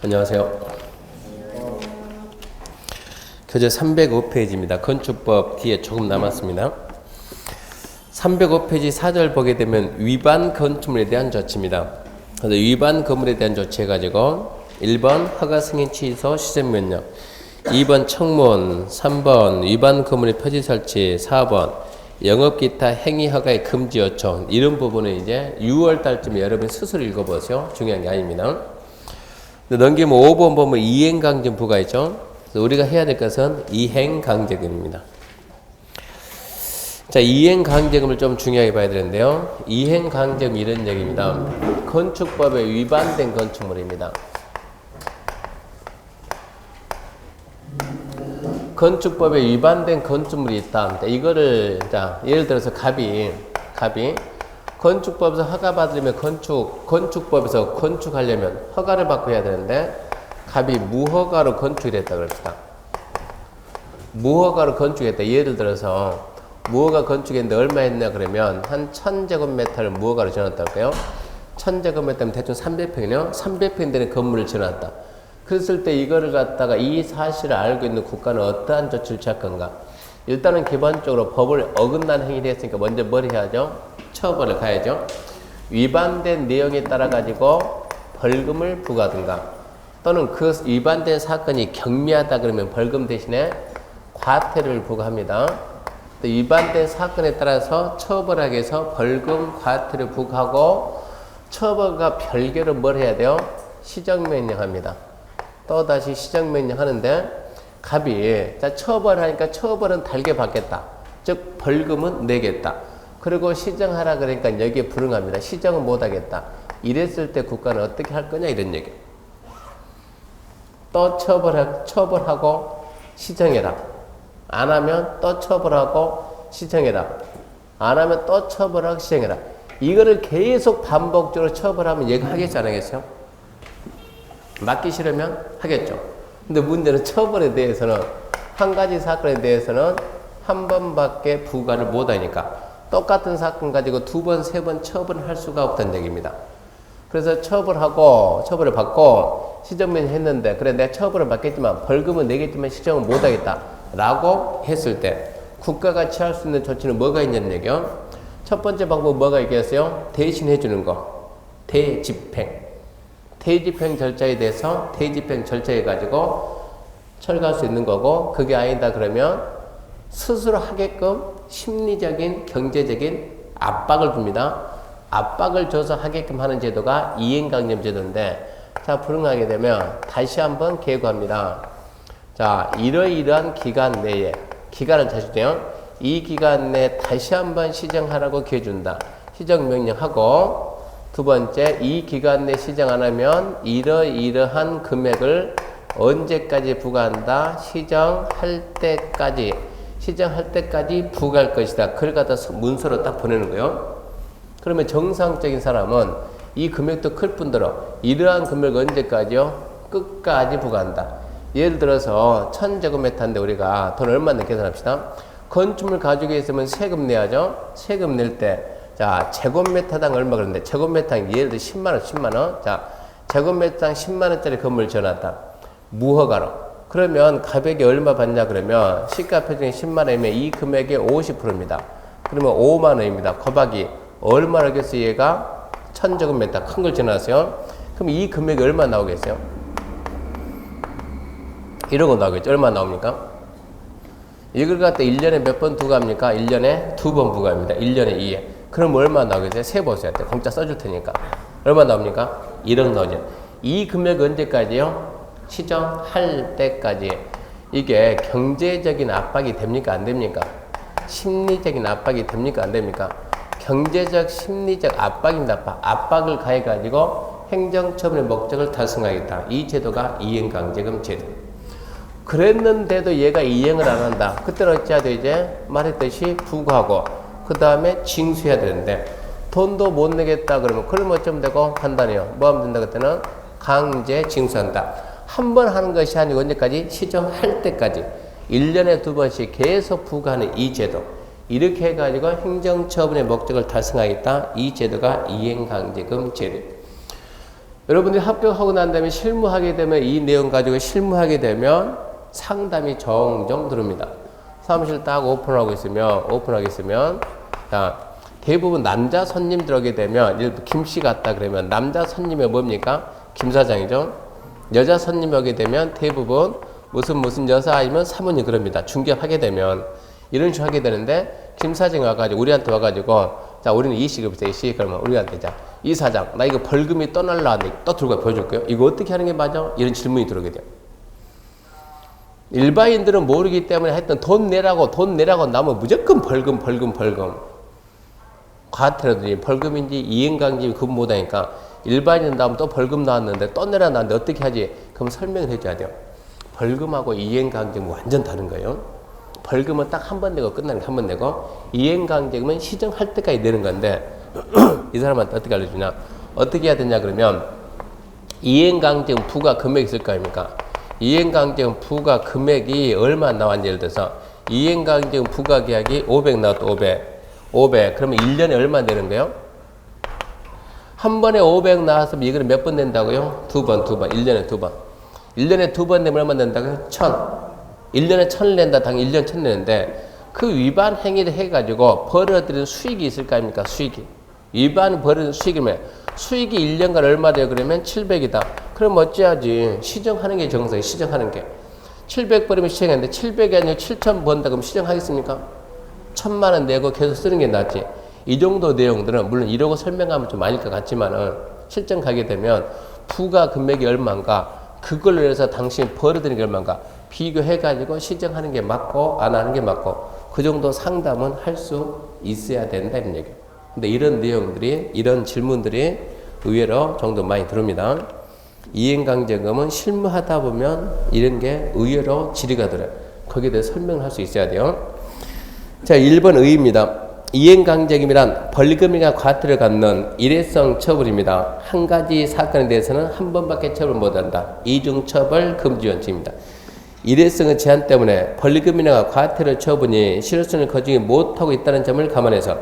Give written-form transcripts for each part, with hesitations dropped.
안녕하세요. 교재 305페이지입니다. 건축법 뒤에 조금 남았습니다. 305페이지 4절 보게 되면 위반 건축물에 대한 조치입니다. 그래서 위반 건물에 대한 조치 해가지고 1번 허가 승인 취소 시정 명령, 2번 청문, 3번 위반 건물의 표지 설치, 4번 영업 기타 행위 허가의 금지 요청. 이런 부분은 이제 6월 달쯤에 여러분 스스로 읽어보세요. 중요한 게 아닙니다. 넘기면 5번 보면 이행강정 부가 있죠. 그래서 우리가 해야 될 것은 이행강제금입니다. 자, 이행강제금을 좀 중요하게 봐야 되는데요. 이행강제금 이런 얘기입니다. 건축법에 위반된 건축물입니다. 건축법에 위반된 건축물이 있다. 이거를 자, 예를 들어서 갑이 건축법에서 허가 받으려면 건축법에서 건축하려면 허가를 받고 해야 되는데 갑이 무허가로 건축을 했다 그럽시다. 무허가로 건축했다. 예를 들어서 무허가 건축했는데 얼마 했냐 그러면 한 1000제곱미터를 무허가로 지어놨다 할까요? 1000제곱미터면 대충 300평이네요. 300평 되는 건물을 지어놨다. 그랬을 때 이거를 갖다가 이 사실을 알고 있는 국가는 어떠한 조치를 취할 건가? 일단은 기본적으로 법을 어긋난 행위를 했으니까 먼저 뭘 해야죠? 처벌을 가야죠. 위반된 내용에 따라 가지고 벌금을 부과하든가 또는 그 위반된 사건이 경미하다 그러면 벌금 대신에 과태료를 부과합니다. 또 위반된 사건에 따라서 처벌하기 위해서 벌금, 과태료 부과하고 처벌과 별개로 뭘 해야 돼요? 시정명령합니다. 또다시 시정명령하는데 갑이 자 처벌하니까 처벌은 달게 받겠다. 즉 벌금은 내겠다. 그리고 시정하라 그러니까 여기에 불응합니다. 시정은 못하겠다. 이랬을 때 국가는 어떻게 할 거냐 이런 얘기. 또 처벌하고 시정해라. 안 하면 또 처벌하고 시정해라. 안 하면 또 처벌하고 시정해라. 이거를 계속 반복적으로 처벌하면 얘가 하겠지 안 하겠어요? 맞기 싫으면 하겠죠. 근데 문제는 처벌에 대해서는 한 가지 사건에 대해서는 한 번밖에 부과를 못하니까 똑같은 사건 가지고 두 번, 세 번 처벌을 할 수가 없다는 얘기입니다. 그래서 처벌을 받고 시정명령 했는데 그래 내가 처벌을 받겠지만 벌금은 내겠지만 시정은 못하겠다 라고 했을 때 국가가 취할 수 있는 조치는 뭐가 있냐는 얘기요. 첫 번째 방법은 뭐가 있겠어요? 대신해 주는 거. 대집행 절차에 대해서 대집행 절차해 가지고 철거할 수 있는 거고 그게 아니다 그러면 스스로 하게끔 심리적인 경제적인 압박을 줍니다. 압박을 줘서 하게끔 하는 제도가 이행강령 제도인데 자 불응하게 되면 다시 한번 계고합니다. 자 이러이러한 기간 내에 기간을 자주죠. 이 기간 내에 다시 한번 시정하라고 기회준다. 시정명령하고 두 번째, 이 기간 내 시정 안 하면 이러이러한 금액을 언제까지 부과한다? 시정할 때까지 부과할 것이다. 그걸 갖다 문서로 딱 보내는 거예요. 그러면 정상적인 사람은 이 금액도 클 뿐더러 이러한 금액 언제까지요? 끝까지 부과한다. 예를 들어서 1000제곱미터인데 우리가 돈 얼마 내 계산합시다. 건축물 가지고 있으면 세금 내야죠. 세금 낼 때 자, 제곱미터당 얼마 그런데 제곱미터당 예를 들어 10만원. 자, 제곱미터당 10만원짜리 건물 지어놨다. 무허가로. 그러면 가격이 얼마 받냐 그러면 시가 표준이 10만원이면 이 금액의 50%입니다. 그러면 5만원입니다. 곱하기 얼마라겠어요? 얘가 1000제곱미터 큰 걸 지어놨어요. 그럼 이 금액이 얼마 나오겠어요? 이러고 나오겠죠. 얼마 나옵니까? 이걸 갖다 1년에 몇 번 부과합니까? 1년에 2번 부과합니다. 1년에 2회. 그럼 얼마 나오겠어요? 세보세요. 공짜 써줄 테니까. 얼마 나옵니까? 1억 나오죠. 이 금액 언제까지요? 시정할 때까지. 이게 경제적인 압박이 됩니까? 안 됩니까? 심리적인 압박이 됩니까? 안 됩니까? 경제적, 심리적 압박입니다. 압박을 가해가지고 행정처분의 목적을 달성하겠다. 이 제도가 이행강제금 제도. 그랬는데도 얘가 이행을 안 한다. 그때는 어찌해야 돼? 이제 말했듯이 부과하고 그 다음에 징수해야 되는데 돈도 못 내겠다 그러면 그럼 어쩌면 되고 판단해요. 뭐 하면 된다 그때는 강제 징수한다. 한 번 하는 것이 아니고 언제까지? 시정할 때까지 1년에 2번씩 계속 부과하는 이 제도. 이렇게 해가지고 행정처분의 목적을 달성하겠다. 이 제도가 이행강제금 제도. 여러분들이 합격하고 난 다음에 실무하게 되면 이 내용 가지고 실무하게 되면 상담이 종종 들어옵니다. 사무실 딱 오픈하고 있으면 자, 대부분 남자 손님 들어오게 되면 예를 들어 김씨 같다 그러면 남자 손님이 뭡니까? 김 사장이죠. 여자 손님 오게 되면 대부분 무슨 여사 아니면 사모님 그럽니다. 중개하게 되면 이런 식으로 하게 되는데 김 사장이 와가지고 우리한테 와가지고 자 우리는 이식 이식 그러면 우리한테 자 이 사장 나 이거 벌금이 또 날라왔는데 또 들고 보여줄게요. 이거 어떻게 하는 게 맞아? 이런 질문이 들어오게 돼요. 일반인들은 모르기 때문에 하여튼 돈 내라고 나면 무조건 벌금. 과태료든지 벌금인지 이행강제인지 구분 못하니까 일반인 나오면 또 벌금 나왔는데 또 내라 나왔는데 어떻게 하지? 그럼 설명을 해줘야 돼요. 벌금하고 이행강제는 완전 다른 거예요. 벌금은 딱 한 번 내고 끝나는 게 한 번 내고 이행강제금은 시정할 때까지 내는 건데 이 사람한테 어떻게 알려주냐? 어떻게 해야 되냐 그러면 이행강제금 부과 금액이 있을 거 아닙니까? 이행강제금 부과 금액이 얼마 나왔는지 예를 들어서 이행강제금 부과 계약이 500 나왔다 500 그러면 1년에 얼마 내는 거예요? 한 번에 500 나왔으면 이거는 몇 번 낸다고요? 두 번 1년에 두 번 1년에 두 번 내면 얼마 낸다고요? 1000 1년에 1000을 낸다 당연히 1년 1000 내는데 그 위반 행위를 해가지고 벌어들인 수익이 있을 거 아닙니까? 수익이 위반 벌어들인 수익이면 수익이 1년간 얼마 돼요? 그러면 700이다 그럼 어찌하지? 시정하는 게 정상이에요. 시정하는 게 700 벌이면 시정했는데 700이 아니라 7000 번다 그럼 시정하겠습니까? 1000만 원 내고 계속 쓰는 게 낫지. 이 정도 내용들은 물론 이러고 설명하면 좀 아닐 것 같지만은 실전 가게 되면 부가 금액이 얼마인가 그걸로 해서 당신이 벌어들인 게 얼마인가 비교해가지고 시정하는 게 맞고 안 하는 게 맞고 그 정도 상담은 할 수 있어야 된다 이런 얘기예요. 근데 이런 내용들이 이런 질문들이 의외로 종종 많이 들어옵니다. 이행강제금은 실무하다 보면 이런 게 의외로 질의가 들어요. 거기에 대해 설명을 할 수 있어야 돼요. 자, 1번 의의입니다. 이행강제금이란 벌금이나 과태료를 갖는 일회성 처벌입니다. 한 가지 사건에 대해서는 한 번밖에 처벌 못한다. 이중처벌 금지원칙입니다. 일회성의 제한 때문에 벌금이나 과태료 처분이 실효성을 거주지 못하고 있다는 점을 감안해서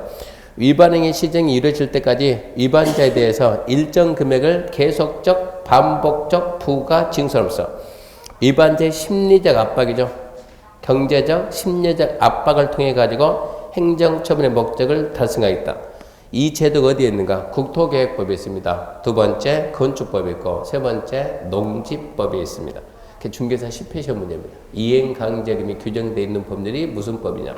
위반행위 시정이 이루어질 때까지 위반자에 대해서 일정 금액을 계속적 반복적 부과 징수함으로써 위반자의 심리적 압박이죠. 경제적 심리적 압박을 통해 가지고 행정처분의 목적을 달성하겠다. 이 제도가 어디에 있는가? 국토계획법에 있습니다. 두 번째 건축법에 있고 세 번째 농지법에 있습니다. 중개사 10회 시험 문제입니다. 이행강제금이 규정되어 있는 법률이 무슨 법이냐?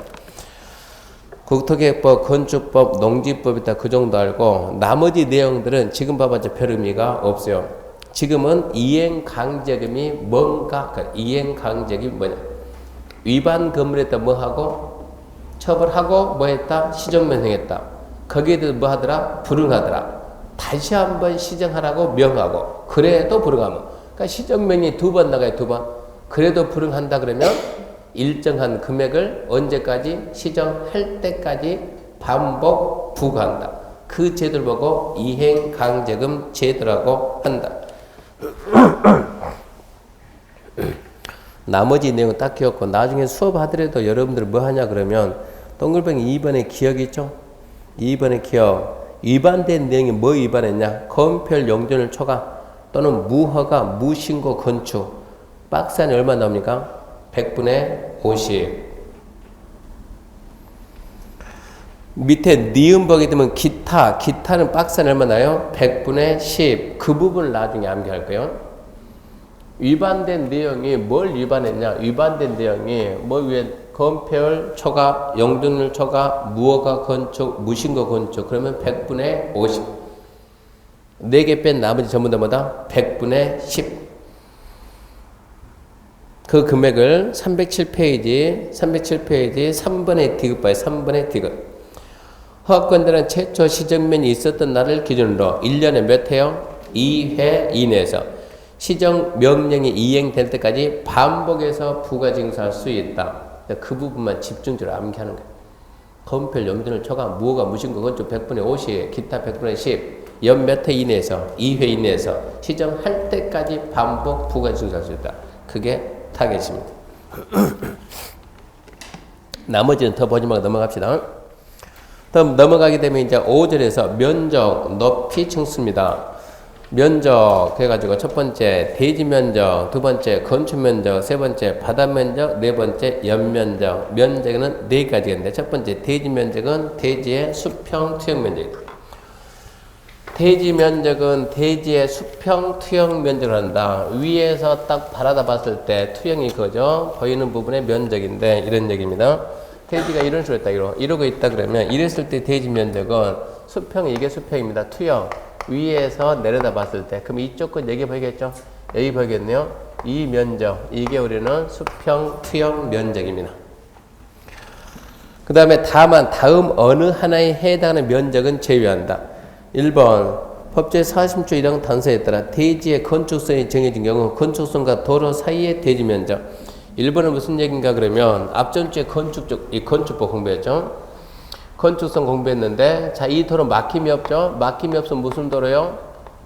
국토계획법, 건축법, 농지법이다 그 정도 알고 나머지 내용들은 지금 봐봤자 별 의미가 없어요. 지금은 이행강제금이 뭔가 이행강제금이 뭐냐? 위반 건물에다 뭐 하고 처벌하고 뭐 했다? 시정명령했다. 거기에 대해서 뭐 하더라? 불응하더라. 다시 한번 시정하라고 명하고 그래도 불응하면 그러니까 시정명령이 두 번 나가요. 두 번. 그래도 불응한다 그러면 일정한 금액을 언제까지 시정할 때까지 반복 부과한다. 그 제도를 보고 이행강제금 제도라고 한다. 나머지 내용은 딱 기억고 나중에 수업하더라도 여러분들 뭐 하냐 그러면 동글뱅이 2번에 기억이 있죠? 2번에 기억. 위반된 내용이 뭐 위반했냐? 건폐율 용적률 초과 또는 무허가 무신고 건축. 박스 안에 얼마 나옵니까? 100분의 50. 밑에 니은 보게 되면 기타는 박스 안에 얼마 나요? 100분의 10. 그 부분을 나중에 암기할 거예요. 위반된 내용이 뭘 위반했냐? 위반된 내용이 뭐 위에 건폐율 초과, 용적률 초과, 무허가 건축, 무신고 건축. 그러면 100분의 50. 4개 뺀 나머지 전부 다 뭐다? 100분의 10. 그 금액을 307페이지 3번의 디귿 봐요. 3번의 디귿. 허가권자는 최초 시정면이 있었던 날을 기준으로 1년에 몇 회요? 2회 이내에서 시정 명령이 이행될 때까지 반복해서 부과징수할 수 있다. 그 부분만 집중적으로 암기하는 거예요. 건폐율 용적률 초과, 무허가 무신고 건축 100분의 50, 기타 100분의 10, 연 몇 회 이내에서 2회 이내에서 시정할 때까지 반복 부과징수할 수 있다. 그게 타겟입니다. 나머지는 더 보지 말고 넘어갑시다. 다음 넘어가게 되면 이제 5절에서 면적, 높이, 층수입니다. 면적 해가지고 첫 번째 대지 면적, 두 번째 건축 면적, 세 번째 바다 면적, 네 번째 연면적. 면적은 네 가지인데 첫 번째 대지 면적은 대지의 수평 투영 면적이다. 대지 면적은 대지의 수평 투영 면적을 한다. 위에서 딱 바라다 봤을 때 투영이 그죠? 보이는 부분의 면적인데 이런 얘기입니다. 대지가 이런 식으로 있다. 이러고 있다 그러면 이랬을 때 대지 면적은 수평, 이게 수평입니다. 투영. 위에서 내려다 봤을 때 그럼 이쪽 건 여기 보이겠죠? 여기 보이겠네요. 이 면적, 이게 우리는 수평 투영 면적입니다. 그 다음에 다음 어느 하나에 해당하는 면적은 제외한다. 1번 법제 40조 1항 단서에 따라 대지의 건축성이 정해진 경우 건축성과 도로 사이의 대지 면적. 1번은 무슨 얘기인가 그러면 앞전 주에 이 건축법 공부했죠. 건축성 공부했는데 자, 이 도로 막힘이 없죠. 막힘이 없으면 무슨 도로요?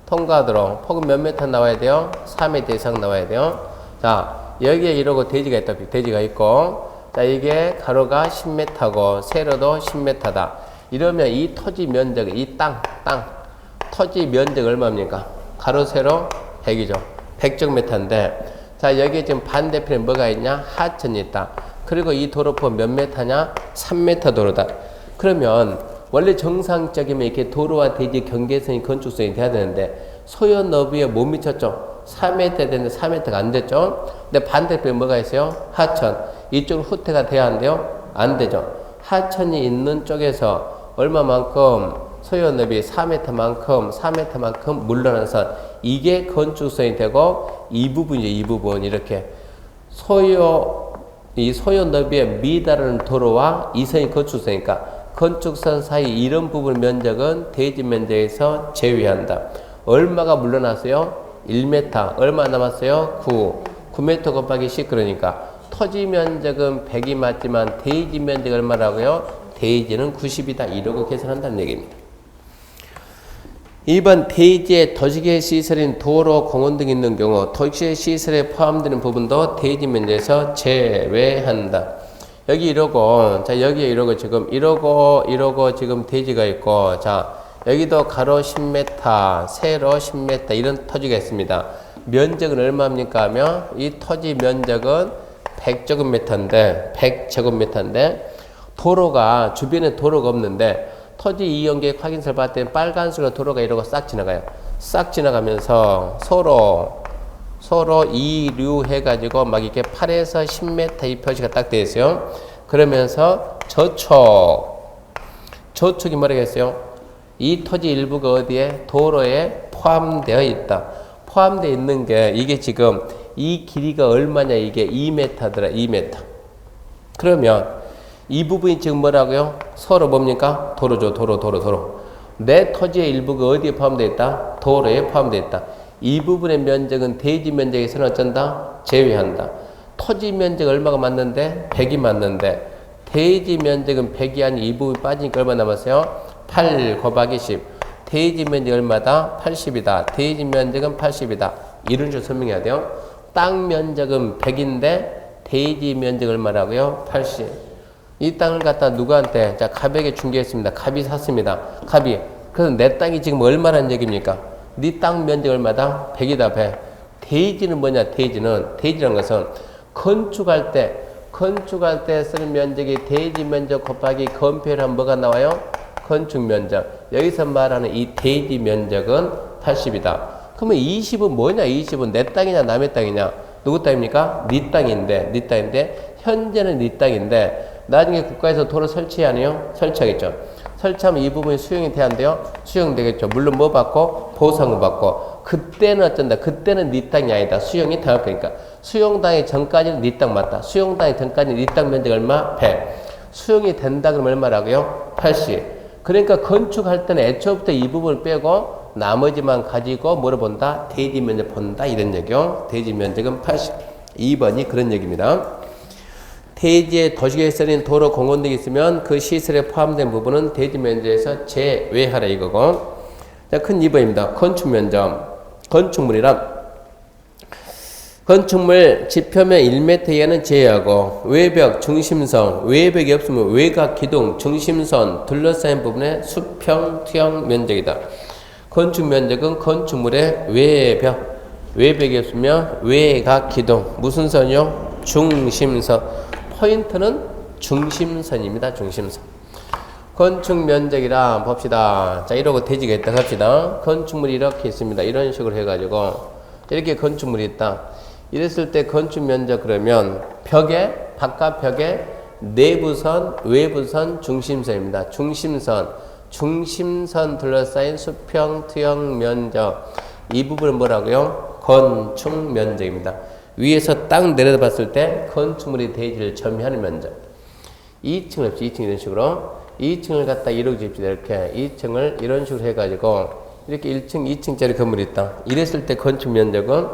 통과도로. 폭은 몇 메타 나와야 돼요? 4m 이상 나와야 돼요. 자, 여기에 이러고 대지가 있다. 대지가 있고 자, 이게 가로가 10m고 세로도 10m다. 이러면 이 토지 면적, 이 땅 토지 면적 얼마입니까? 가로 세로 100이죠. 100제곱미터인데 자, 여기에 지금 반대편에 뭐가 있냐? 하천이 있다. 그리고 이 도로폭 몇 메타냐? 3m 도로다. 그러면 원래 정상적이면 이렇게 도로와 대지 경계선이 건축성이 돼야 되는데 소요 너비에 못 미쳤죠. 4m 되는데 4m가 안 됐죠. 근데 반대편에 뭐가 있어요? 하천. 이쪽으로 후퇴가 돼야 한대요? 안 되죠. 하천이 있는 쪽에서 얼마만큼 소요 너비 4m만큼 물러난 선. 이게 건축성이 되고 이 부분이죠. 이 부분 이렇게 이 소요 너비에 미다르는 도로와 이 선이 건축성이니까 건축선 사이 이런 부분 면적은 대지 면적에서 제외한다. 얼마가 물러났어요? 1m. 얼마 남았어요? 9m 곱하기 10 그러니까 토지 면적은 100이 맞지만 대지 면적 얼마라고요? 대지는 90이다. 이러고 계산한다는 얘기입니다. 2번 대지에 도시계 시설인 도로, 공원 등이 있는 경우 도시계 시설에 포함되는 부분도 대지 면적에서 제외한다. 여기 이러고 자 여기에 이러고 지금 대지가 있고 자 여기도 가로 10m 세로 10m 이런 토지가 있습니다. 면적은 얼마입니까 하면 이 토지 면적은 100제곱미터인데 도로가 주변에 도로가 없는데 토지 이용계획 확인서를 봤을 때 빨간색으로 도로가 이러고 싹 지나가요. 싹 지나가면서 서로 이류해가지고 막 이렇게 8에서 10m 이 표시가 딱 되어 있어요. 그러면서 저촉이 뭐라겠어요? 이 토지 일부가 어디에? 도로에 포함되어 있다. 포함되어 있는 게 이게 지금 이 길이가 얼마냐? 이게 2m더라. 2m. 그러면 이 부분이 지금 뭐라고요? 서로 뭡니까? 도로죠. 도로. 내 토지의 일부가 어디에 포함되어 있다? 도로에 포함되어 있다. 이 부분의 면적은 대지 면적에서는 어쩐다? 제외한다. 토지 면적 얼마가 맞는데? 100이 맞는데 대지 면적은 100이 아닌 이 부분이 빠지니까 얼마 남았어요? 8 곱하기 10. 대지 면적 얼마다? 80이다. 대지 면적은 80이다. 이런 식으로 설명해야 돼요. 땅 면적은 100인데 대지 면적 얼마라고요? 80. 이 땅을 갖다 누구한테? 자, 갑에게 중개했습니다. 갑이 샀습니다. 갑이. 그래서 내 땅이 지금 얼마라는 얘기입니까? 네 땅 면적 얼마다? 100이다. 100. 대지는 뭐냐? 대지라는 것은 건축할 때 쓰는 면적이 대지 면적 곱하기 건폐를 하면 뭐가 나와요? 건축 면적. 여기서 말하는 이 대지 면적은 80이다. 그러면 20은 뭐냐? 20은 내 땅이냐 남의 땅이냐? 누구 땅입니까? 네 땅인데 현재는 네 땅인데 나중에 국가에서 도로 설치하네요? 설치하겠죠. 설치하면 이 부분이 수용이 돼야 한대요? 수용되겠죠. 물론 뭐 받고? 보상을 받고. 그때는 어쩐다? 그때는 네 땅이 아니다. 수용이 당할 거니까. 수용당의 전까지는 네 땅 맞다. 수용당의 전까지는 네 땅 면적 얼마? 100. 수용이 된다 그러면 얼마라고요? 80. 그러니까 건축할 때는 애초부터 이 부분을 빼고 나머지만 가지고 뭐를 본다? 대지 면적 본다. 이런 얘기요. 대지 면적은 80. 2번이 그런 얘기입니다. 대지에 도시계획 시설인 도로, 공원 등이 있으면 그 시설에 포함된 부분은 대지 면적에서 제외하라 이거고. 자, 큰 2번입니다. 건축 면적. 건축물이란 건축물 지표면 1m 이하는 제외하고 외벽, 중심선, 외벽이 없으면 외곽, 기둥, 중심선 둘러싸인 부분의 수평, 투영 면적이다. 건축 면적은 건축물의 외벽. 외벽이 없으면 외곽 기둥. 무슨 선이요? 중심선. 포인트는 중심선입니다. 중심선. 건축 면적이라 봅시다. 자, 이러고 대지가 있다 합시다. 건축물이 이렇게 있습니다. 이런 식으로 해가지고 이렇게 건축물이 있다. 이랬을 때 건축 면적 그러면 벽에 바깥 벽에 내부선, 외부선, 중심선입니다. 중심선, 중심선 둘러싸인 수평, 투영 면적. 이 부분은 뭐라고요? 건축 면적입니다. 위에서 딱 내려봤을 때 건축물이 대지를 점유하는 면적. 2층을 없이 2층 이런 식으로 2층을 갖다 이루어 줍시다. 이렇게 2층을 이런 식으로 해가지고 이렇게 1층, 2층짜리 건물이 있다. 이랬을 때 건축 면적은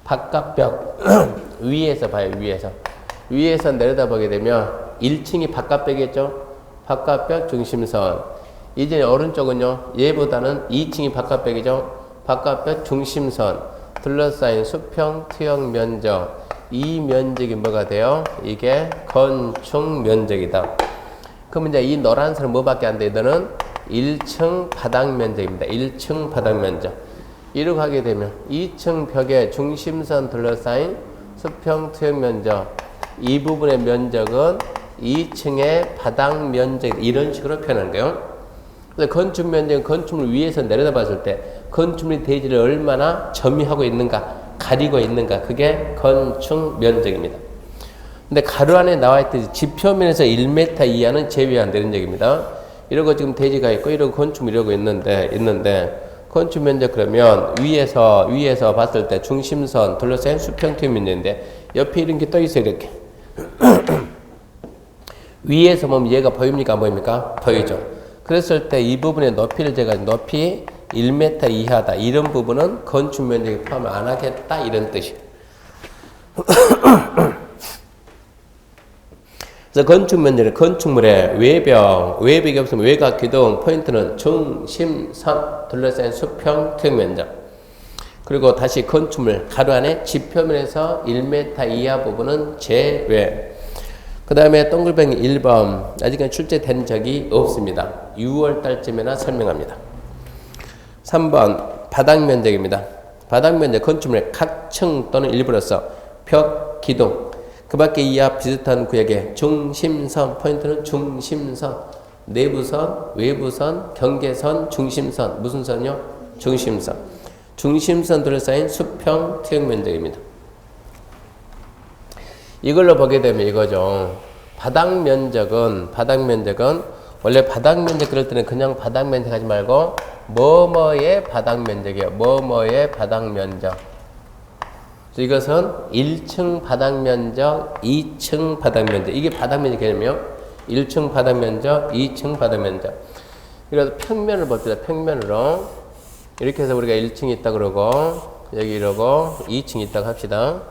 바깥벽 위에서 봐요. 위에서 내려다보게 되면 1층이 바깥벽이겠죠. 바깥벽 중심선. 이제 오른쪽은요. 얘보다는 2층이 바깥벽이죠. 바깥벽 중심선. 둘러싸인 수평 투영 면적. 이 면적이 뭐가 돼요? 이게 건축 면적이다. 그럼 이제 이 노란 선은 뭐밖에 안 돼? 너는 1층 바닥 면적입니다. 1층 바닥 면적. 이렇게 하게 되면 2층 벽에 중심선 둘러싸인 수평 투영 면적. 이 부분의 면적은 2층의 바닥 면적. 이런 식으로 표현한 거예요. 그래서 건축 면적은 건축물 위에서 내려다봤을 때 건축물이 대지를 얼마나 점유하고 있는가, 가리고 있는가. 그게 건축 면적입니다. 근데 가로 안에 나와 있듯이 지표면에서 1m 이하는 제외한다는 얘기입니다. 이러고 지금 대지가 있고 이러고 건축물 이러고 있는데 건축 면적 그러면 위에서 봤을 때 중심선 둘러싸인 수평 투영 면적인데 옆에 이런 게 떠 있어요. 이렇게 위에서 보면 얘가 보입니까? 안 보입니까? 보이죠. 그랬을 때 이 부분의 높이를 재가지고 높이 1m 이하다. 이런 부분은 건축 면적에 포함을 안 하겠다. 이런 뜻이에요. 그래서 건축 면적은 건축물의 외벽이 없으면 외곽 기둥, 포인트는 중심선, 둘러싸인 수평 투영 면적. 그리고 다시 건축물 가로 안에 지표면에서 1m 이하 부분은 제외. 그 다음에 동글뱅이 1번 아직은 출제된 적이 없습니다. 6월 달쯤에나 설명합니다. 3번 바닥 면적입니다. 바닥 면적 건축물의 각 층 또는 일부로서 벽, 기둥 그 밖에 이하 비슷한 구역의 중심선 포인트는 중심선 내부선, 외부선, 경계선, 중심선 무슨 선이요? 중심선 중심선 둘러싸인 수평 투영 면적입니다. 이걸로 보게 되면 이거죠. 바닥 면적은 원래 바닥 면적 그럴 때는 그냥 바닥 면적 하지 말고 뭐뭐의 바닥 면적이에요. 뭐뭐의 바닥 면적. 이것은 1층 바닥 면적, 2층 바닥 면적. 이게 바닥 면적 개념이요. 1층 바닥 면적, 2층 바닥 면적. 그래서 평면을 봅시다. 평면으로. 이렇게 해서 우리가 1층이 있다 그러고 여기 이러고 2층이 있다고 합시다.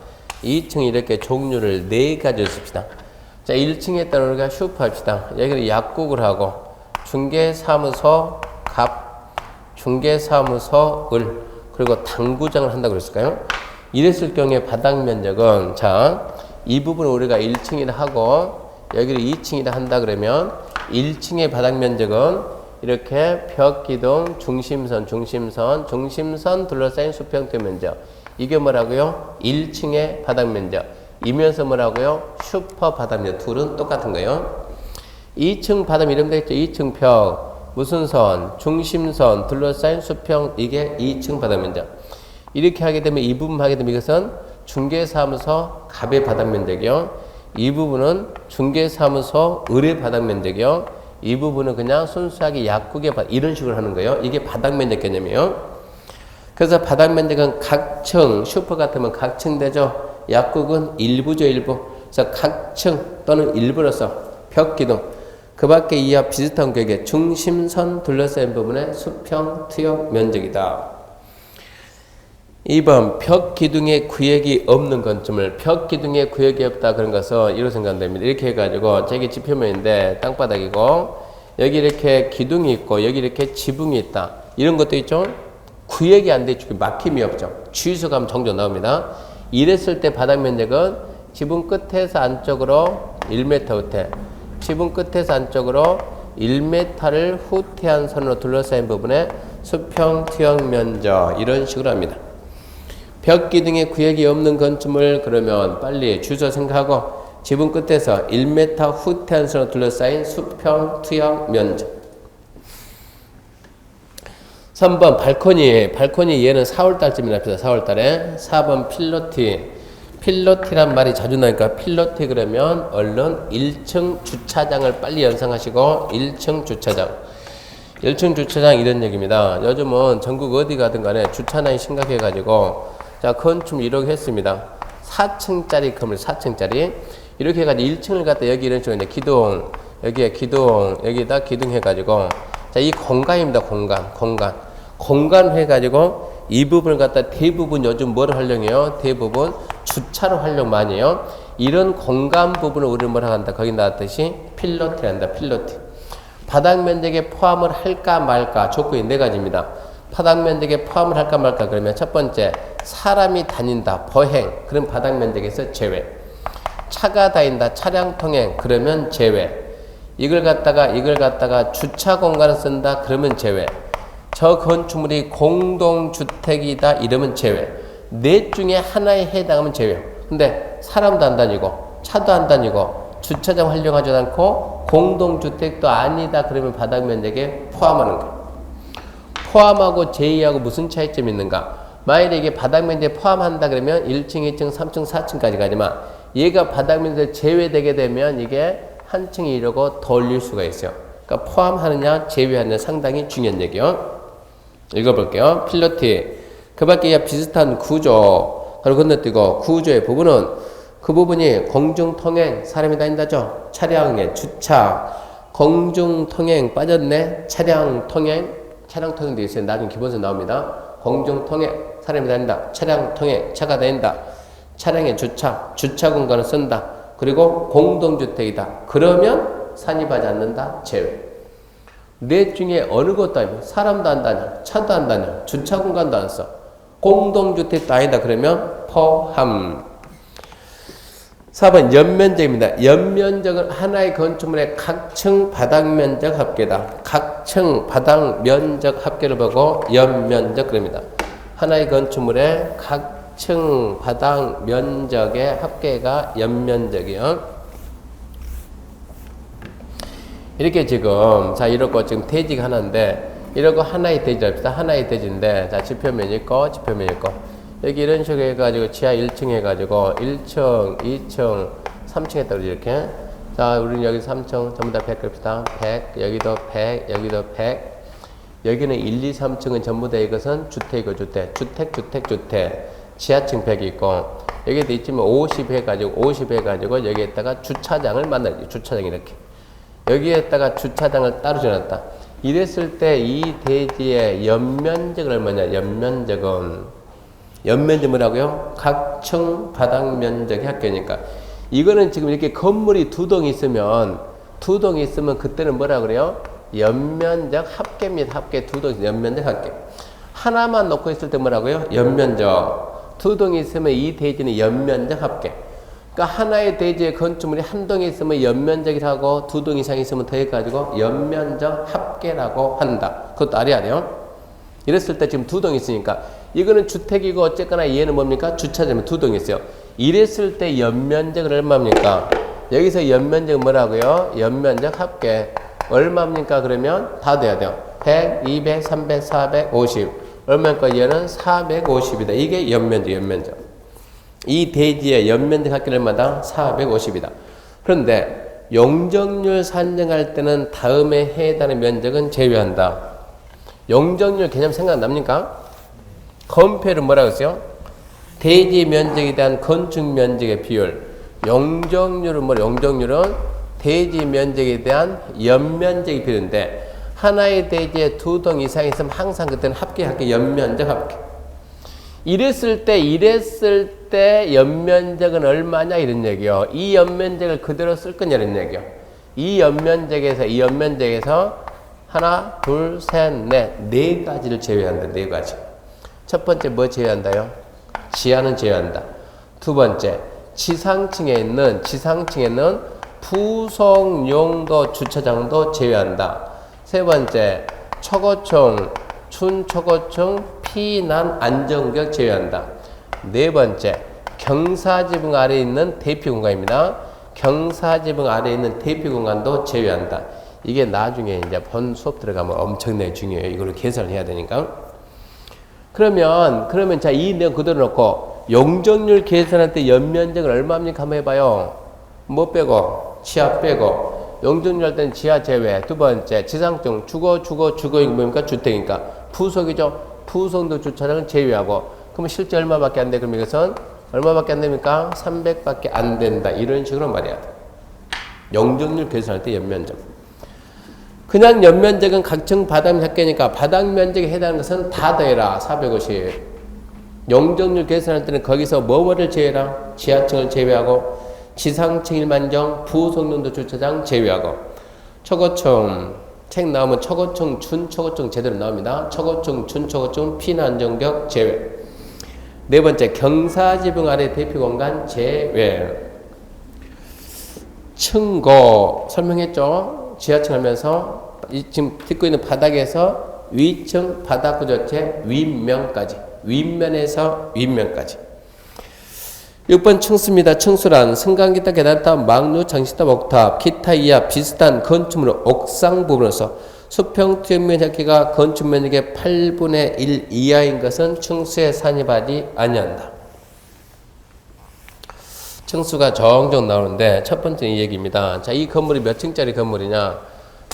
2층 이렇게 종류를 4가지 씁시다. 자, 1층에 따라 우리가 슈퍼 합시다. 여기를 약국을 하고 중개사무소 갑, 중개사무소 을 그리고 당구장을 한다고 그랬을까요? 이랬을 경우에 바닥 면적은 자, 이 부분을 우리가 1층이라 하고 여기를 2층이라 한다 그러면 1층의 바닥 면적은 이렇게 벽, 기둥, 중심선 둘러싸인 수평 투영 면적. 이게 뭐라고요? 1층의 바닥 면적. 이면서 뭐라고요? 슈퍼 바닥 면적. 둘은 똑같은 거예요. 2층 바닥 이름 되겠죠? 2층 벽, 무슨 선? 중심선, 둘러싸인 수평. 이게 2층 바닥 면적. 이렇게 하게 되면 이 부분 하게 되면 이것은 중개사무소 갑의 바닥 면적이요. 이 부분은 중개사무소 을의 바닥 면적이요. 이 부분은 그냥 순수하게 약국의 바닥. 이런 식으로 하는 거예요. 이게 바닥 면적 개념이에요. 그래서 바닥 면적은 각층, 슈퍼 같으면 각층 되죠. 약국은 일부죠, 일부. 그래서 각층 또는 일부로서 벽, 기둥, 그 밖에 이하 비슷한 구역의 중심선 둘러싸인 부분의 수평 투영 면적이다. 2번 벽, 기둥의 구역이 없는 건축물. 벽, 기둥의 구역이 없다 그런 것은 이렇게 생각하면 됩니다. 이렇게 해가지고 저기 지표면인데 땅바닥이고 여기 이렇게 기둥이 있고 여기 이렇게 지붕이 있다. 이런 것도 있죠. 구역이 안 돼 있죠. 막힘이 없죠. 주유소 가면 종종 나옵니다. 이랬을 때 바닥 면적은 지붕 끝에서 안쪽으로 1m 후퇴, 지붕 끝에서 안쪽으로 1m를 후퇴한 선으로 둘러싸인 부분에 수평, 투영 면적 이런 식으로 합니다. 벽 기둥에 구역이 없는 건축물 그러면 빨리 주소 생각하고 지붕 끝에서 1m 후퇴한선으로 둘러싸인 수평, 투영 면적. 3번 발코니 얘는 4월달쯤에 납시다. 4월달에. 4번 필로티란 말이 자주 나니까 필로티 그러면 얼른 1층 주차장을 빨리 연상하시고 1층 주차장. 1층 주차장 이런 얘기입니다. 요즘은 전국 어디 가든 간에 주차난이 심각해가지고 자 건축 이렇게 했습니다. 4층짜리 건물 4층짜리 이렇게 해가지고 1층을 갖다 여기 이런 식으로 이제 기둥 여기에 기둥 여기다 기둥 해가지고 자 이 공간입니다. 공간 해가지고 이 부분을 갖다 대부분 요즘 뭘 활용해요? 대부분 주차로 활용 많이 해요. 이런 공간 부분을 우리는 뭐라 한다? 거기 나왔듯이 필로티 한다. 필로티. 바닥 면적에 포함을 할까 말까 조건이 4가지입니다. 바닥 면적에 포함을 할까 말까 그러면 첫 번째 사람이 다닌다. 보행. 그럼 바닥 면적에서 제외. 차가 다닌다. 차량 통행. 그러면 제외. 이걸 갖다가 주차 공간을 쓴다. 그러면 제외. 저 건축물이 공동주택이다 이러면 제외. 넷 중에 하나에 해당하면 제외. 근데 사람도 안 다니고 차도 안 다니고 주차장 활용하지 않고 공동주택도 아니다 그러면 바닥 면적에 포함하는 거예요. 포함하고 제외하고 무슨 차이점이 있는가? 만약에 이게 바닥 면적에 포함한다 그러면 1층, 2층, 3층, 4층까지 가지만 얘가 바닥 면적에 제외되게 되면 이게 한 층이 이러고 더 올릴 수가 있어요. 그러니까 포함하느냐 제외하느냐 상당히 중요한 얘기요. 읽어볼게요. 필로티. 그 밖에 비슷한 구조. 바로 건너뛰고 구조의 부분은 그 부분이 공중통행 사람이 다닌다죠. 차량의 주차. 공중통행 빠졌네. 차량통행도 있어요. 나중에 기본서 나옵니다. 공중통행 사람이 다닌다. 차량통행 차가 다닌다. 차량의 주차 공간을 쓴다. 그리고 공동주택이다. 그러면 산입하지 않는다. 제외. 넷 중에 어느 것도 아니고 사람도 안 다녀. 차도 안 다녀. 주차 공간도 안 써. 공동주택도 아니다. 그러면 포함. 4번 연면적입니다. 연면적은 하나의 건축물의 각층 바닥 면적 합계다. 각층 바닥 면적 합계를 보고 연면적 그럽니다. 하나의 건축물의 각층 바닥 면적의 합계가 연면적이요. 이렇게 지금 자 이렇고 지금 대지가 하나인데 이러고 하나의 대지를 합시다. 하나의 대지인데 자 지표면 있고 여기 이런 식으로 해가지고 지하 1층 해가지고 1층 2층 3층 했다고 이렇게 자 우리는 여기 3층 전부 다 100 그럽시다. 100 여기도 100 여기도 100 여기는 1, 2, 3층은 전부 다 이것은 주택이고 주택 지하층 100이 있고 여기도 있지만 50 해가지고 여기에다가 주차장을 만들기 주차장 이렇게 여기에다가 주차장을 따로 지어놨다. 이랬을 때 이 대지의 연면적은 얼마냐? 연면적 뭐라고요? 각층 바닥 면적의 합계니까. 이거는 지금 이렇게 건물이 두 동이 있으면 그때는 뭐라 그래요? 연면적 합계입니다. 합계 두 동이 연면적 합계. 하나만 놓고 있을 때 뭐라고요? 연면적. 두 동이 있으면 이 대지는 연면적 합계. 그러니까 하나의 대지의 건축물이 한 동이 있으면 연면적이라고 두 동 이상 있으면 더해가지고 연면적 합계라고 한다. 그것도 알아야 돼요. 이랬을 때 지금 두 동이 있으니까 이거는 주택이고 어쨌거나 얘는 뭡니까? 주차장이면 두 동이 있어요. 이랬을 때 연면적은 얼마입니까? 여기서 연면적은 뭐라고요? 연면적 합계 얼마입니까? 그러면 다 돼야 돼요. 100, 200, 300, 450 얼마니까 얘는 450이다. 이게 연면적. 이 대지의 연면적 합계를마다 450이다. 그런데 용적률 산정할 때는 다음에 해당하는 면적은 제외한다. 용적률 개념 생각납니까? 건폐율은 뭐라고 했어요? 대지 면적에 대한 건축 면적의 비율. 용적률은 대지 면적에 대한 연면적의 비율인데 하나의 대지에 두 동 이상 있으면 항상 그때는 합계 연면적 합계. 이랬을 때 연면적은 얼마냐 이런 얘기요. 이 연면적을 그대로 쓸 거냐 이런 얘기요. 이 연면적에서 하나, 둘, 셋, 네 가지를 제외한다. 네 가지. 첫 번째 뭐 제외한다요? 지하는 제외한다. 두 번째 지상층에 있는 부속 용도 주차장도 제외한다. 세 번째 초고층 춘초고층 피난 안전구역 제외한다. 네 번째, 경사지붕 아래에 있는 대피 공간입니다. 경사지붕 아래에 있는 대피 공간도 제외한다. 이게 나중에 이제 본 수업 들어가면 엄청나게 중요해요. 이걸 계산을 해야 되니까. 그러면 자, 이 내용 그대로 놓고 용적률 계산할 때 연면적을 얼마입니까? 한번 해봐요. 뭐 빼고? 지하 빼고. 용적률 할 때는 지하 제외. 두 번째, 지상층 주거 이거 뭡니까? 주택이니까. 부속이죠. 부속도 주차장을 제외하고. 그러면 실제 얼마밖에 안 돼? 그럼 이것은 얼마밖에 안 됩니까? 300밖에 안 된다. 이런 식으로 말해야 돼. 용적률 계산할 때 연면적. 그냥 연면적은 각층 바닥 합계니까 바닥 면적에 해당하는 것은 다 더해라. 450. 용적률 계산할 때는 거기서 뭐를 제외해라? 지하층을 제외하고 지상층 일반정 부속용도 주차장 제외하고 초고층 책 나오면 초고층 준초고층 제대로 나옵니다. 초고층 준초고층 피난안전구역 제외. 네 번째, 경사지붕 아래 대피 공간 제외. 층고 설명했죠? 지하층 하면서 지금 듣고 있는 바닥에서 위층 바닥 구조체 윗면에서 윗면까지. 6번 층수입니다. 층수란 승강기탑, 계단탑, 막루, 장식탑, 옥탑, 기타 이하 비슷한 건축물의 옥상 부분에서 수평 투영면 합계가 건축 면적의 8분의 1 이하인 것은 층수에 산입하지 아니한다. 층수가 종종 나오는데 첫 번째 이 얘기입니다. 자, 이 건물이 몇 층짜리 건물이냐?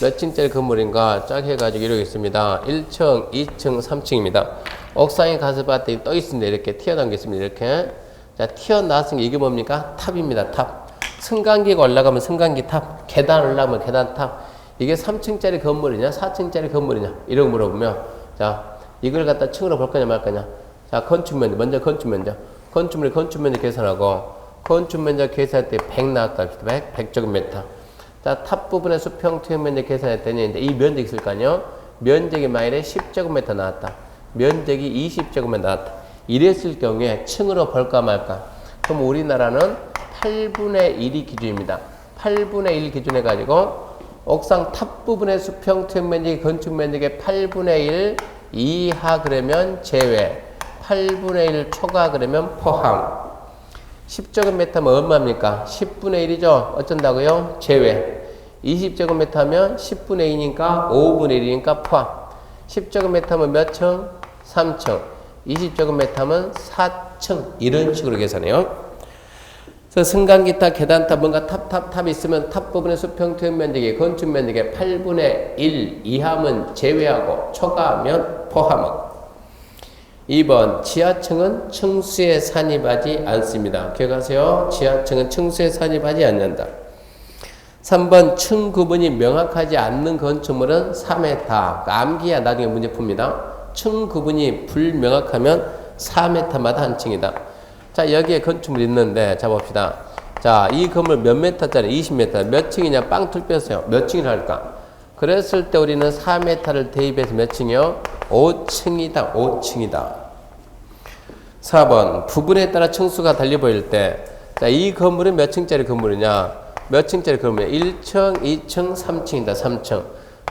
몇 층짜리 건물인가 쫙 해가지고 이러고 있습니다. 1층, 2층, 3층입니다. 옥상에 가서 봤더니 떠 있습니다. 이렇게 튀어나온 게 있습니다. 이렇게. 자, 튀어나왔으니 이게 뭡니까? 탑입니다. 탑. 승강기가 올라가면 승강기 탑, 계단 올라가면 계단 탑. 이게 3층짜리 건물이냐, 4층짜리 건물이냐, 이런 거 물어보면, 자, 이걸 갖다 층으로 볼 거냐, 말 거냐. 자, 건축면적, 먼저 건축면적. 건축면적 계산하고, 건축면적 계산할 때 100 나왔다 합시다. 100제곱미터. 자, 탑 부분의 수평 투영 면적 계산했더니, 이제 이 면적이 있을 거 아니에요? 면적이 마일에 10제곱미터 나왔다. 면적이 20제곱미터 나왔다. 이랬을 경우에 층으로 볼까 말까? 그럼 우리나라는 8분의 1이 기준입니다. 8분의 1 기준 해가지고 옥상 탑 부분의 수평 투영 면적이 건축 면적의 8분의 1 이하 그러면 제외, 8분의 1 초과 그러면 포함. 10제곱미터면 얼마입니까? 10분의 1이죠? 어쩐다고요? 제외. 20제곱미터 하면 10분의 2니까 5분의 1이니까 포함. 10제곱미터면 몇 층? 3층. 20제곱미터 하면 4층. 이런 식으로 계산해요. 그래서 승강기탑, 계단탑, 뭔가 탑 있으면 탑 부분의 수평 투영 면적이 건축 면적의 8분의 1 이하면 제외하고 초과하면 포함하고. 2번, 지하층은 층수에 산입하지 않습니다. 기억하세요. 지하층은 층수에 산입하지 않는다. 3번, 층 구분이 명확하지 않는 건축물은 3m. 암기야 나중에 문제 풉니다. 층 구분이 불명확하면 4m마다 한 층이다. 자, 여기에 건축물이 있는데, 자, 봅시다. 자, 이 건물 몇 m짜리? 20m. 몇 층이냐? 빵 뚫렸어요. 몇 층이라 할까? 그랬을 때 우리는 4m를 대입해서 몇 층이요? 5층이다. 5층이다. 4번, 부분에 따라 층수가 달리 보일 때, 자, 이 건물은 몇 층짜리 건물이냐? 몇 층짜리 건물이냐? 1층, 2층, 3층이다. 3층.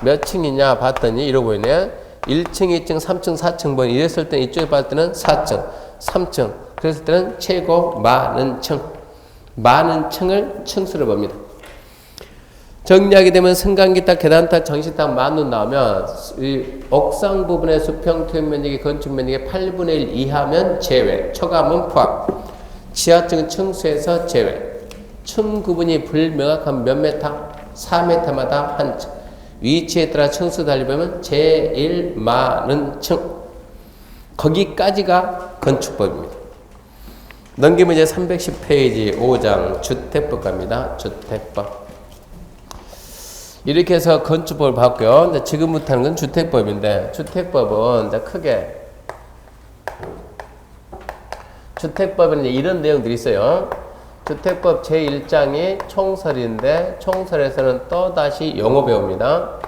몇 층이냐? 봤더니 이러고 보이네. 1층, 2층, 3층, 4층 번 이랬을 때 이쪽에 봤을 때는 4층, 3층. 그랬을 때는 최고 많은 층. 많은 층을 층수로 봅니다. 정리하게 되면 승강기탑, 계단탑, 정식탑 만원 나오면 이 옥상 부분의 수평 투영 면적이 건축 면적의 8분의 1 이하면 제외, 초과하면 포함. 지하층은 층수에서 제외. 층 구분이 불명확한 몇 메타? 4m마다 한 층. 위치에 따라 층수 달리보면 제일 많은 층. 거기까지가 건축법입니다. 넘기면 이제 310페이지 5장 주택법 갑니다. 주택법. 이렇게 해서 건축법을 봤고요. 근데 지금부터 하는 건 주택법인데, 주택법은 이제 크게, 주택법에는 이런 내용들이 있어요. 주택법 제1장이 총설인데, 총설에서는 또다시 용어 배웁니다.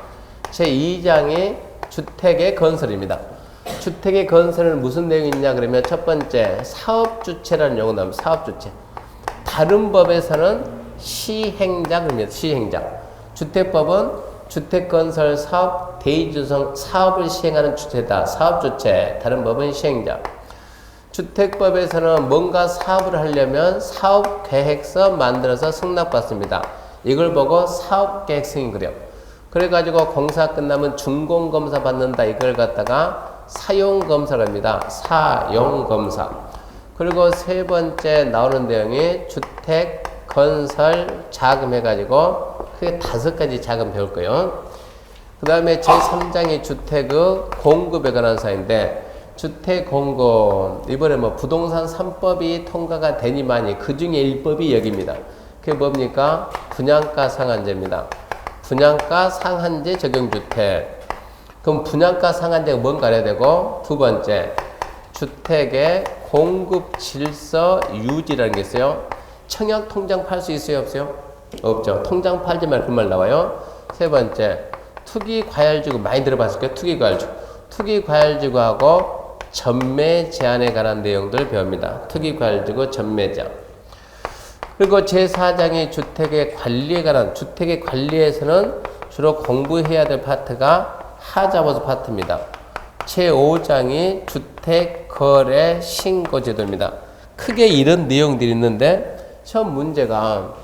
제2장이 주택의 건설입니다. 주택의 건설은 무슨 내용이 있냐 그러면 첫 번째, 사업주체라는 용어 나옵니다. 사업주체. 다른 법에서는 시행자 그럽니다. 시행자. 주택법은 주택건설 사업 대의조성 사업을 시행하는 주체다. 사업주체, 다른 법은 시행자. 주택법에서는 뭔가 사업을 하려면 사업계획서 만들어서 승낙받습니다. 이걸 보고 사업계획 승인 그려. 그래가지고 공사 끝나면 준공검사 받는다. 이걸 갖다가 사용검사를 합니다. 사용검사. 그리고 세 번째 나오는 내용이 주택건설 자금 해가지고 크게 5가지 자금 배울 거예요. 그 다음에 제3장이 주택의 공급에 관한 사인데, 주택 공급, 이번에 뭐 부동산 3법이 통과가 되니만이 그 중에 1법이 여기입니다. 그게 뭡니까? 분양가 상한제입니다. 분양가 상한제 적용주택. 그럼 분양가 상한제가 뭔가 알아야 되고, 두 번째, 주택의 공급 질서 유지라는 게 있어요. 청약 통장 팔 수 있어요? 없어요? 없죠. 통장 팔지 말고 그 말 나와요. 세 번째, 투기 과열지구 많이 들어봤을 거예요. 투기 과열지구. 투기 과열지구하고 전매 제한에 관한 내용들을 배웁니다. 투기 과열지구 전매 제한. 그리고 제4장이 주택의 관리에 관한, 주택의 관리에서는 주로 공부해야 될 파트가 하자보수 파트입니다. 제5장이 주택거래 신고제도입니다. 크게 이런 내용들이 있는데, 시험 문제가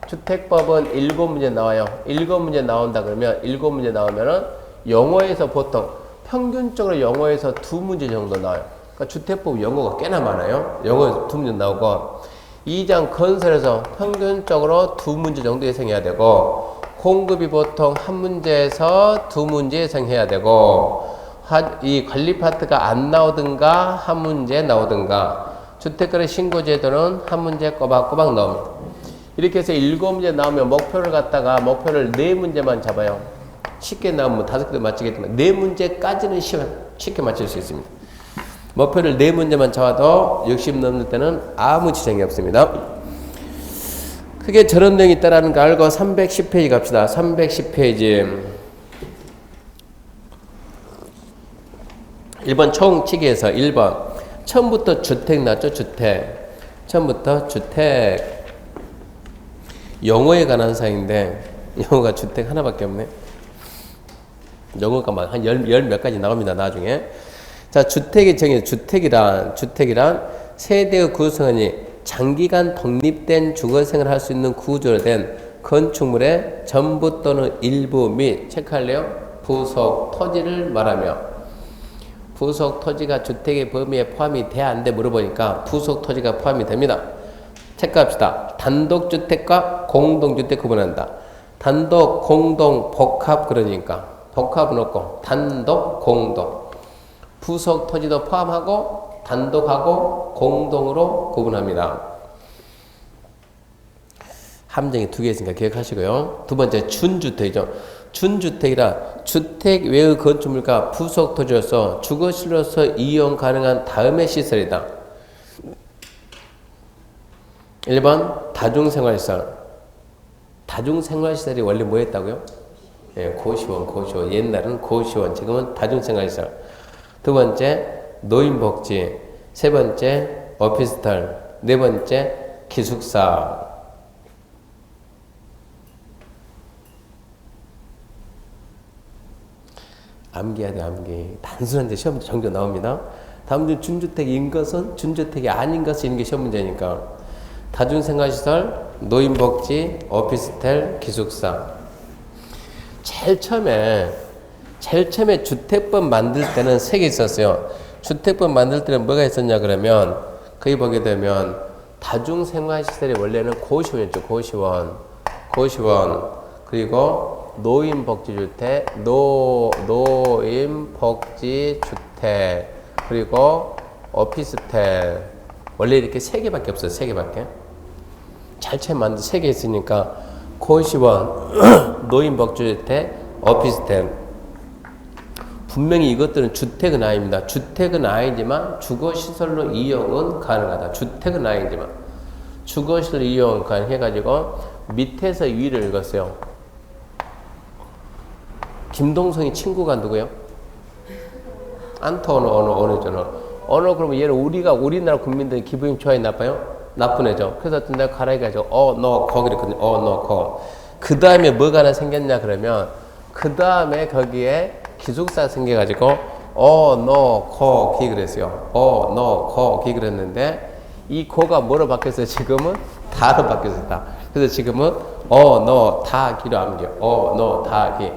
주택법은 7문제 나와요. 7문제 나온다 그러면 7문제 나오면은 영어에서 보통 평균적으로 영어에서 2문제 정도 나와요. 그러니까 주택법 영어가 꽤나 많아요. 영어에서 2문제 나오고, 2장 건설에서 평균적으로 2문제 정도 예상해야 되고, 공급이 보통 1문제에서 2문제 예상해야 되고, 이 관리 파트가 안 나오든가 1문제 나오든가, 주택거래 신고제도는 1문제 꼬박꼬박 나옵니다. 이렇게 해서 7문제 나오면 목표를 갖다가 목표를 4문제만 잡아요. 쉽게 나오면 5개도 맞추겠지만 4문제까지는 쉽게 맞출 수 있습니다. 목표를 4문제만 잡아도 60 넘을 때는 아무 지장이 없습니다. 크게 저런 내용이 있다는 거 알고 310페이지 갑시다. 310페이지 1번 총치기에서 1번 처음부터 주택 나왔죠. 주택. 처음부터 주택. 영어에 관한 사항인데 영어가 주택 하나밖에 없네. 영어가 막 한 열 몇 가지 나옵니다. 나중에. 자, 주택의 정의. 주택이란 세대의 구성원이 장기간 독립된 주거생활을 할 수 있는 구조로 된 건축물의 전부 또는 일부 및 체크할래요? 부속 토지를 말하며, 부속 토지가 주택의 범위에 포함이 돼 안 돼 물어보니까 부속 토지가 포함이 됩니다. 체크합시다. 단독주택과 공동주택 구분한다. 단독, 공동, 복합 그러니까 복합은 없고 단독, 공동. 부속 토지도 포함하고 단독하고 공동으로 구분합니다. 함정이 2개 있으니까 기억하시고요. 두 번째 준주택이죠. 준주택이라 주택 외의 건축물과 부속 토지로서 주거실로서 이용 가능한 다음의 시설이다. 1번 다중생활시설. 다중생활시설이 원래 뭐였다고요? 예, 고시원. 옛날은 고시원, 지금은 다중생활시설. 두 번째 노인복지. 세 번째 오피스텔. 네 번째 기숙사. 암기해야 돼, 암기. 단순한데 시험 정도 나옵니다. 다음 중 준주택인 것은, 준주택이 아닌 것은 이런 게 시험 문제니까. 다중생활시설, 노인복지, 오피스텔, 기숙사. 제일 처음에 주택법 만들 때는 3개 있었어요. 주택법 만들 때는 뭐가 있었냐 그러면, 거기 보게 되면 다중생활시설이 원래는 고시원이었죠. 고시원. 그리고 노인복지주택, 노인복지주택, 그리고 오피스텔. 원래 이렇게 3개밖에 없어요. 3개밖에. 잘 만든 3개 있으니까 고시원, 노인복지주택, 오피스텔. 분명히 이것들은 주택은 아닙니다. 주택은 아니지만 주거시설로 이용은 가능하다. 주택은 아니지만 주거시설 이용 가능해가지고 밑에서 위를 읽었어요. 김동성이 친구가 누구예요? 안토 언어 그러면 얘는 우리나라 국민들의 기분이 좋아요, 나빠요? 나쁜 애죠. 그래서 어떤 내가 가라해가지고 너 거 그랬거든요. 너 거. 그 다음에 뭐가 하나 생겼냐 그러면 그 다음에 거기에 기숙사가 생겨가지고 어노코기 그랬어요. 어노코기 그랬는데 이 고가 뭐로 바뀌었어요? 지금은 다로 바뀌었다. 그래서 지금은 어노다기로 암기요. 어노다기.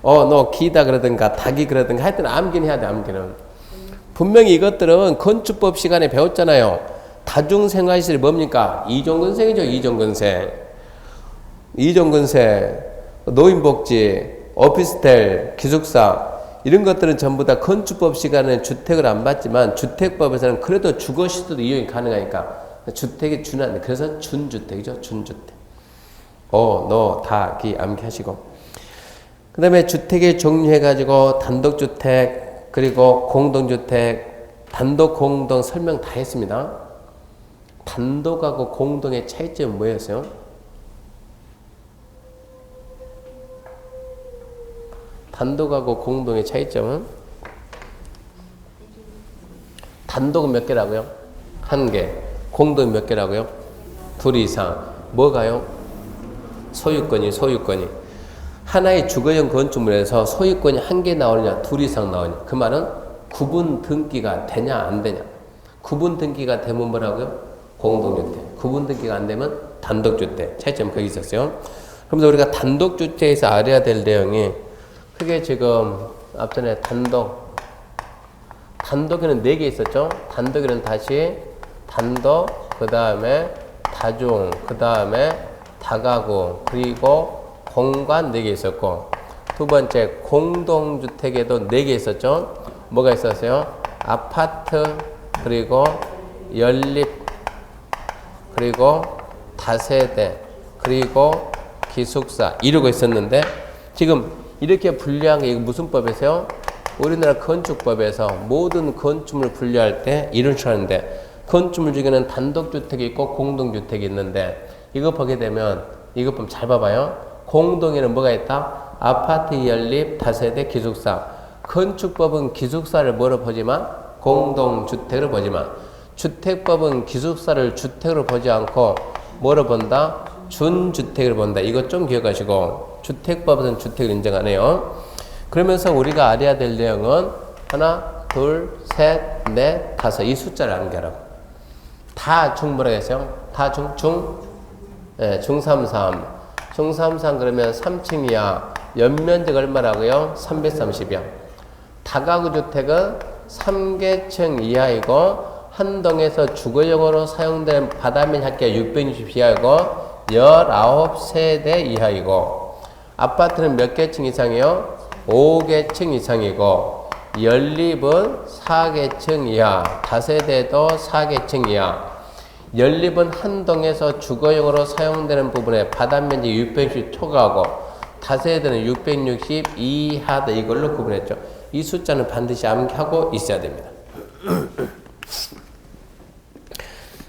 어노기다 그러든가 다기 그러든가 하여튼 암기는 해야 돼. 암기는. 분명히 이것들은 건축법 시간에 배웠잖아요. 다중생활시설이 뭡니까? 이종건생이죠. 이종건생, 노인복지, 오피스텔, 기숙사 이런 것들은 전부 다 건축법 시간에 주택을 안 받지만 주택법에서는 그래도 주거시설도 이용이 가능하니까 주택이 준하는데 그래서 준주택이죠. 준주택. 다 암기하시고 그 다음에 주택의 종류 해가지고 단독주택 그리고 공동주택 단독 공동 설명 다 했습니다. 단독하고 공동의 차이점은 뭐였어요? 단독하고 공동의 차이점은 단독은 몇 개라고요? 1개. 공동은 몇 개라고요? 2 이상. 뭐가요? 소유권이. 하나의 주거용 건축물에서 소유권이 1개 나오느냐 2 이상 나오느냐. 그 말은 구분 등기가 되냐 안 되냐. 구분 등기가 되면 뭐라고요? 공동주택. 구분 등기가 안 되면 단독주택. 차이점 거기 있었어요. 그러면서 우리가 단독주택에서 알아야 될 내용이 크게 지금 앞전에 단독에는 4개 있었죠. 단독에는 다시 단독, 그 다음에 다중, 그 다음에 다가구, 그리고 공간 4개 있었고 두 번째 공동주택에도 4개 있었죠. 뭐가 있었어요? 아파트, 그리고 연립, 그리고 다세대, 그리고 기숙사 이러고 있었는데 지금 이렇게 분류한 게 이거 무슨 법에서요? 우리나라 건축법에서 모든 건축물을 분류할 때 이런 식으로 하는데 건축물 중에는 단독주택이 있고 공동주택이 있는데 이거 보게 되면 이것 좀 잘 봐봐요. 공동에는 뭐가 있다? 아파트, 연립, 다세대, 기숙사. 건축법은 기숙사를 뭐로 보지만 공동주택으로 보지만 주택법은 기숙사를 주택으로 보지 않고 뭐로 본다? 준주택을 본다. 이거 좀 기억하시고 주택법은 주택을 인정 안 해요. 그러면서 우리가 알아야 될 내용은 하나, 둘, 셋, 넷, 다섯 이 숫자를 아는 게 하라고. 다중 뭐라고 했어요? 다중? 네, 중33. 중33 그러면 3층 이하 연면적 얼마라고요? 330이요. 다가구 주택은 3개층 이하이고 한 동에서 주거용으로 사용된 바다면 합계 660 이하이고 19세대 이하이고 아파트는 몇 개층 이상이요? 5개층 이상이고 연립은 4개층 이하 다세대도 4개층 이하 연립은 한 동에서 주거용으로 사용되는 부분에 바닥면積 660 초과하고 다세대는 660 이하다 이걸로 구분했죠. 이 숫자는 반드시 암기하고 있어야 됩니다.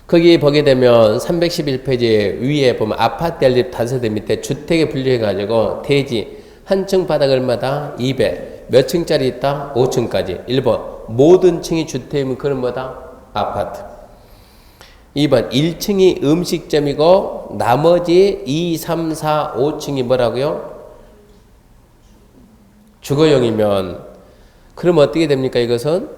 거기 보게 되면 311페이지 위에 보면 아파트 연립 다세대 밑에 주택에 분류해가지고 대지 한 층 바닥 얼마다? 200. 몇 층짜리 있다? 5층까지. 1번 모든 층이 주택이면 그건 뭐다? 아파트. 2번 1층이 음식점이고 나머지 2, 3, 4, 5층이 뭐라고요? 주거용이면 그럼 어떻게 됩니까 이것은?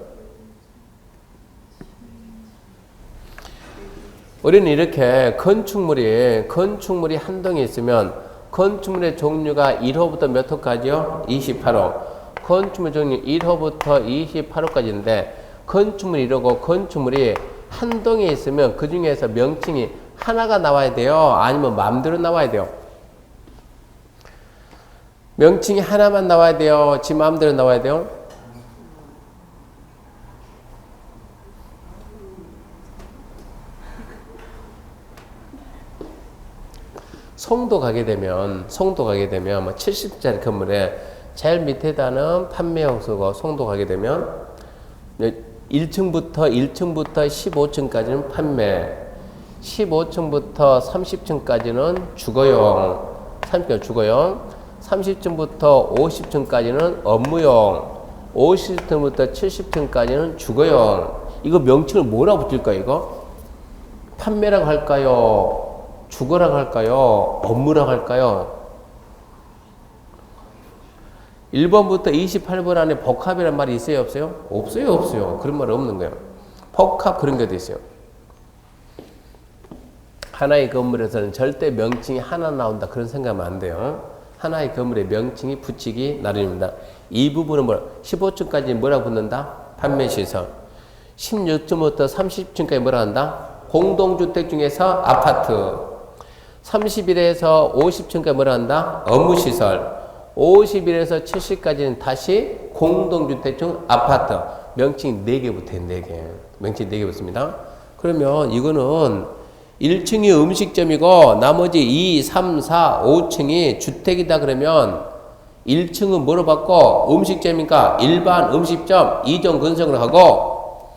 우리는 이렇게 건축물이 한 동에 있으면 건축물의 종류가 1호부터 몇 호까지요? 28호. 건축물 종류 1호부터 28호까지인데 건축물이 이러고 건축물이 한 동에 있으면 그 중에서 명칭이 하나가 나와야 돼요? 아니면 마음대로 나와야 돼요? 명칭이 하나만 나와야 돼요? 지 마음대로 나와야 돼요? 송도 가게 되면 뭐 70짜리 건물에 제일 밑에다는 판매용수고 송도 가게 되면 1층부터 15층까지는 판매 15층부터 30층까지는 주거용 30층부터 50층까지는 업무용 50층부터 70층까지는 주거용 이거 명칭을 뭐라고 붙일까 이거? 판매라고 할까요? 주거라고 할까요? 업무라고 할까요? 1번부터 28번 안에 복합이란 말이 있어요, 없어요? 없어요, 없어요. 그런 말 없는 거예요. 복합 그런 게도 있어요. 하나의 건물에서는 절대 명칭이 하나 나온다 그런 생각하면 안 돼요. 하나의 건물의 명칭이 붙이기 나름입니다. 이 부분은 15층까지 뭐라고 붙는다? 판매시설. 16층부터 30층까지 뭐라 한다? 공동주택 중에서 아파트. 31에서 50층까지 뭐라 한다? 업무시설. 51에서 70까지는 다시 공동주택 중 아파트. 명칭이 4개 붙어요, 4개. 명칭이 4개 붙습니다. 그러면 이거는 1층이 음식점이고 나머지 2, 3, 4, 5층이 주택이다 그러면 1층은 뭐로 받고 음식점이니까 일반 음식점 2종 건설을 하고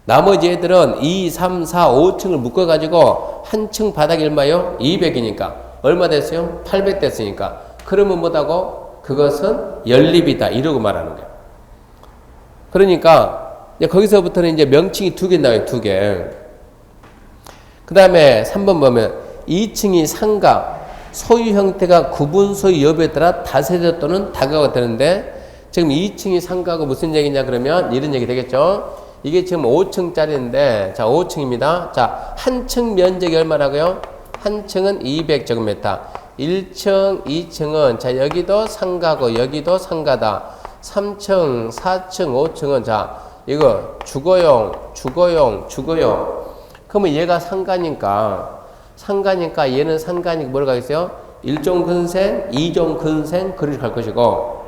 나머지 애들은 2, 3, 4, 5층을 묶어가지고 한 층 바닥이 얼마요? 200이니까 얼마 됐어요? 800 됐으니까 그러면 뭐다고? 그것은 연립이다 이러고 말하는 거예요. 그러니까 이제 거기서부터는 이제 명칭이 2개 나와요. 2개. 그 다음에 3번 보면 2층이 상가, 소유 형태가 구분 소유 여부에 따라 다세대 또는 다가가 되는데 지금 2층이 상가고 무슨 얘기냐 그러면 이런 얘기 되겠죠. 이게 지금 5층짜리인데 자 5층입니다. 자 한 층 면적이 얼마라고요? 한 층은 200제곱미터. 1층, 2층은 자 여기도 상가고 여기도 상가다. 3층, 4층, 5층은 자 이거 주거용. 그러면 얘가 상가니까 얘는 상가니까 뭐라고 하겠어요? 1종 근생, 2종 근생 그렇게 갈 것이고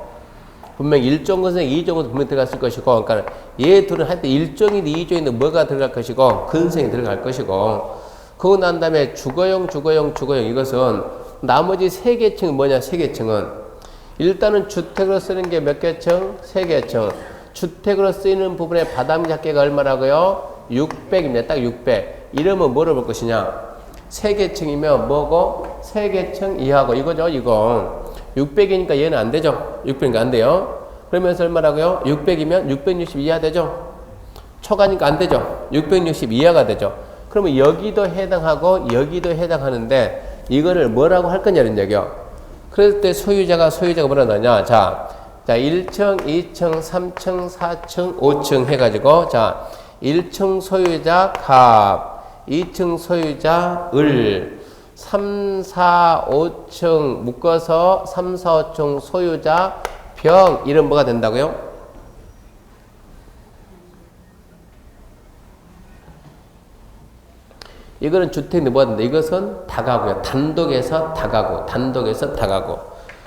분명 1종 근생, 2종은 분명 들어갔을 것이고 그러니까 얘 둘은 할 때 1종이든 2종이든 뭐가 들어갈 것이고 근생이 들어갈 것이고 그거 난 다음에 주거용 이것은 나머지 3개층은 뭐냐 3개층은 일단은 주택으로 쓰는 게 몇 개층? 3개층 주택으로 쓰이는 부분의 바닥 작계가 얼마라고요? 600입니다. 딱 600. 이러면 뭐를 볼 것이냐? 3개층이면 뭐고? 3개층 이하고 이거죠, 이거. 600이니까 얘는 안 되죠. 600이니까 안 돼요. 그러면서 얼마라고요? 600이면 660 이하 되죠. 초과니까 안 되죠. 660 이하가 되죠. 그러면 여기도 해당하고 여기도 해당하는데 이거를 뭐라고 할 거냐는 얘기요. 그럴 때 소유자가 뭐라 나냐? 자 1층, 2층, 3층, 4층, 5층 해가지고 자 1층 소유자 갑, 2층 소유자 을, 3, 4, 5층 묶어서 3, 4, 5층 소유자 병 이런 뭐가 된다고요? 이거는 주택인데 뭐가 된다? 이것은 다가구요. 단독에서 다가구.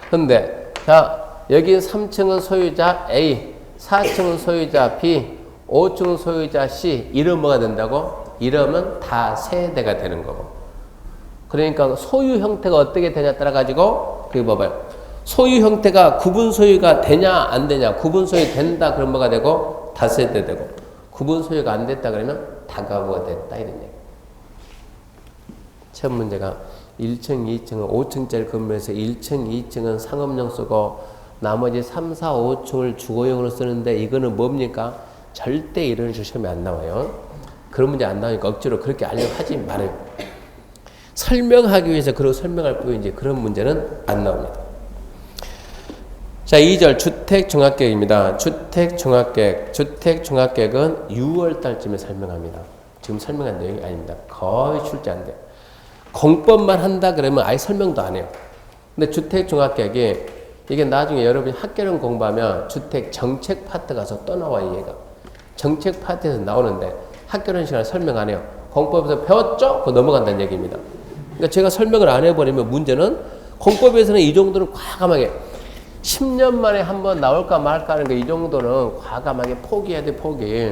근데 자 여기 3층은 소유자 A, 4층은 소유자 B, 5층은 소유자 C 이런 뭐가 된다고? 이러면 다 세대가 되는 거고. 그러니까 소유 형태가 어떻게 되냐 따라 가지고 그게 봐봐요. 소유 형태가 구분 소유가 되냐 안 되냐. 구분 소유 된다 그러면 뭐가 되고? 다세대 되고. 구분 소유가 안 됐다 그러면 다가구가 됐다 이런 얘기. 처음 문제가 1층, 2층은 5층짜리 건물에서 1층, 2층은 상업용 쓰고 나머지 3, 4, 5층을 주거용으로 쓰는데 이거는 뭡니까? 절대 이런 시험에 안 나와요. 그런 문제 안 나오니까 억지로 그렇게 알려고 하지 말아요. 설명하기 위해서 그러고 설명할 뿐이지 그런 문제는 안 나옵니다. 자, 2절 주택종합계획입니다. 주택종합계획은 6월 달쯤에 설명합니다. 지금 설명한 내용이 아닙니다. 거의 출제 안 돼요. 공법만 한다 그러면 아예 설명도 안 해요. 근데 주택종합계획이 이게 나중에 여러분이 학계론 공부하면 주택 정책 파트 가서 또 나와요, 얘가. 정책 파트에서 나오는데 학계론 시간에 설명 안 해요. 공법에서 배웠죠? 그거 넘어간다는 얘기입니다. 그러니까 제가 설명을 안 해버리면 문제는 공법에서는 이 정도는 과감하게 10년 만에 한번 나올까 말까 하는 거 이 정도는 과감하게 포기해야 돼, 포기.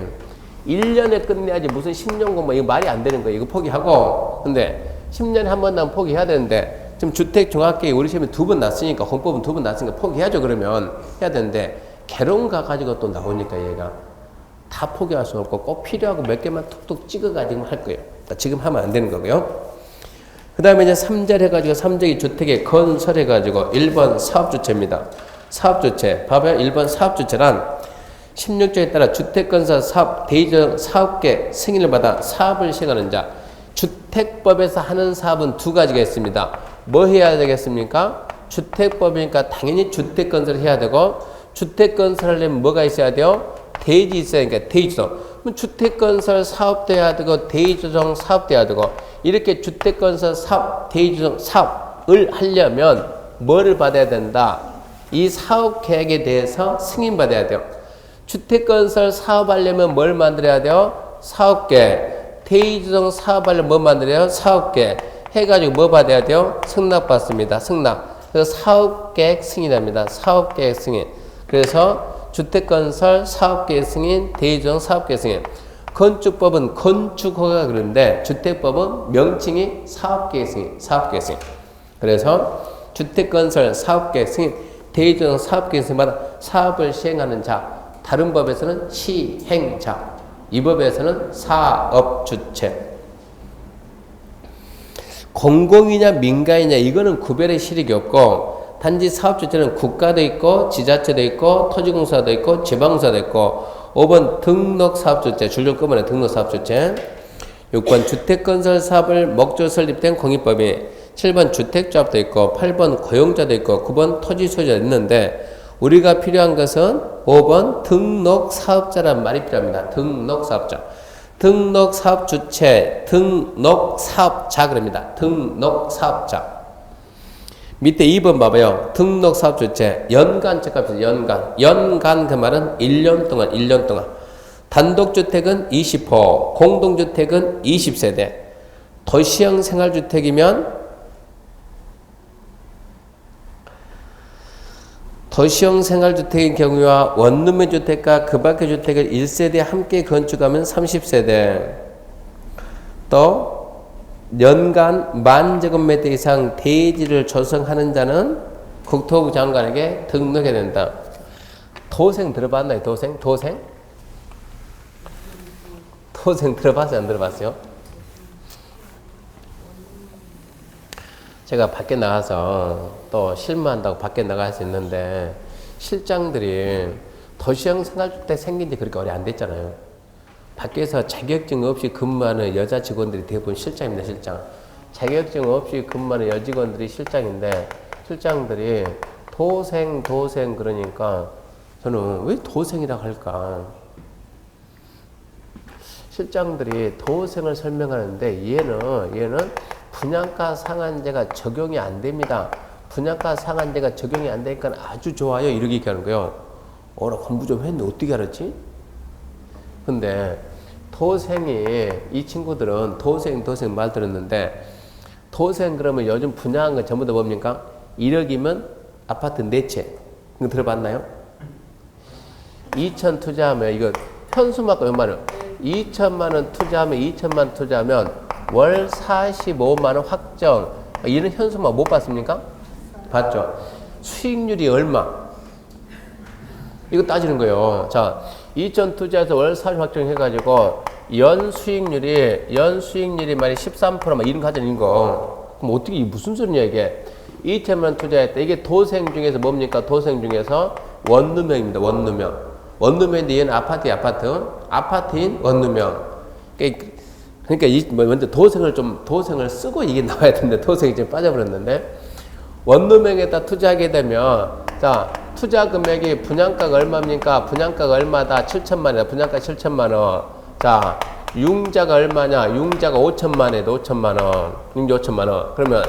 1년에 끝내야지 무슨 10년 공부, 이거 말이 안 되는 거예요. 이거 포기하고. 근데 10년에 한 번 나면 포기해야 되는데 지금 주택종합계획 우리 시험에 2번 났으니까 공법은 2번 났으니까 포기해야죠. 그러면 해야 되는데 개론 가가지고 또 나오니까 얘가 다 포기할 수 없고 꼭 필요하고 몇 개만 툭툭 찍어가지고 할 거예요. 그러니까 지금 하면 안 되는 거고요. 그 다음에 이제 3절 해가지고 3절이 주택에 건설해가지고 1번 사업주체입니다. 사업주체. 봐봐요. 1번 사업주체란 16조에 따라 주택건설 사업 대의적 사업계 승인을 받아 사업을 시행하는 자. 주택법에서 하는 사업은 2가지가 있습니다. 뭐 해야 되겠습니까? 주택법이니까 당연히 주택건설을 해야 되고 주택 건설하려면 뭐가 있어야 돼요? 대지 있어야 되니까 대지조성. 그럼 주택 건설 사업도 해야 되고 대지조성 사업도 해야 되고 이렇게 주택 건설 사업, 대지조성 사업을 하려면 뭐를 받아야 된다? 이 사업 계획에 대해서 승인 받아야 돼요. 주택 건설 사업하려면 뭘 만들어야 돼요? 사업계획. 대지조성 사업하려면 뭐 만들어야 돼요? 사업계획. 해가지고 뭐 받아야 돼요? 승낙 받습니다. 승낙. 그래서 사업계획 승인합니다. 사업계획 승인. 그래서 주택건설 사업계획 승인, 대지조성 사업계획 승인. 건축법은 건축허가 그런데 주택법은 명칭이 사업계획 승인, 사업계획 승인. 그래서 주택건설 사업계획 승인, 대지조성 사업계획 승인마다 사업을 시행하는 자. 다른 법에서는 시행자. 이 법에서는 사업주체. 공공이냐 민간이냐 이거는 구별의 실익이 없고 단지 사업주체는 국가도 있고 지자체도 있고 토지공사도 있고 지방공사도 있고 5번 등록사업주체 줄좀 끄면 등록사업주체 6번 주택건설 사업을 목적으로 설립된 공익법이 7번 주택조합도 있고 8번 고용자도 있고 9번 토지소유자도 있는데 우리가 필요한 것은 5번 등록사업자란 말이 필요합니다. 등록사업자. 등록사업주체, 등록사업자 그럽니다. 등록사업자. 밑에 2번 봐봐요. 등록사업주체, 연간 책값이죠. 연간. 연간 그 말은 1년 동안, 1년 동안. 단독주택은 20호, 공동주택은 20세대. 도시형 생활주택이면 도시형 생활주택의 경우와 원룸의 주택과 그 밖의 주택을 1세대 함께 건축하면 30세대. 또 연간 10,000제곱미터 이상 대지를 조성하는 자는 국토부 장관에게 등록해야 된다. 도생 들어봤나요? 도생? 도생? 도생 들어봤어요? 안 들어봤어요? 제가 밖에 나가서 또 실무한다고 밖에 나갈 수 있는데 실장들이 도시형 생활주택 생긴 지 그렇게 오래 안 됐잖아요. 밖에서 자격증 없이 근무하는 여자 직원들이 대부분 실장입니다. 실장. 자격증 없이 근무하는 여직원들이 실장인데 실장들이 도생 그러니까 저는 왜 도생이라고 할까? 실장들이 도생을 설명하는데 얘는 분양가 상한제가 적용이 안 됩니다. 분양가 상한제가 적용이 안 되니까 아주 좋아요. 이렇게 얘기하는 거예요. 나 공부 좀 했는데 어떻게 알았지? 근데 도생이 이 친구들은 도생 말 들었는데 도생 그러면 요즘 분양한 거 전부 다 뭡니까? 1억이면 아파트 4채. 이거 들어봤나요? 2천 투자하면 이거 현수막가 얼마나? 2천만 원 투자하면 2천만 원 투자하면 월 45만 원 확정. 이런 현수막 못 봤습니까? 봤죠? 수익률이 얼마? 이거 따지는 거예요. 자, 2천 투자해서 월 40 확정해가지고 연 수익률이 말이 13% 막 이런 거 하잖아요. 이거. 그럼 어떻게 무슨 소리냐 이게? 2천만 원 투자했다. 이게 도생 중에서 뭡니까? 도생 중에서 원룸형입니다. 원룸형. 원룸형인데 얘는 아파트인 원룸형. 그러니까 먼저 도생을 쓰고 이게 나와야 되는데 도생이 지금 빠져버렸는데 원룸형에다 투자하게 되면 자 투자 금액이 분양가가 얼마입니까? 분양가가 얼마다? 7천만 원이다. 분양가 7천만 원. 자 융자가 얼마냐? 융자가 5천만 원에도 5천만 원. 융자 5천만 원. 그러면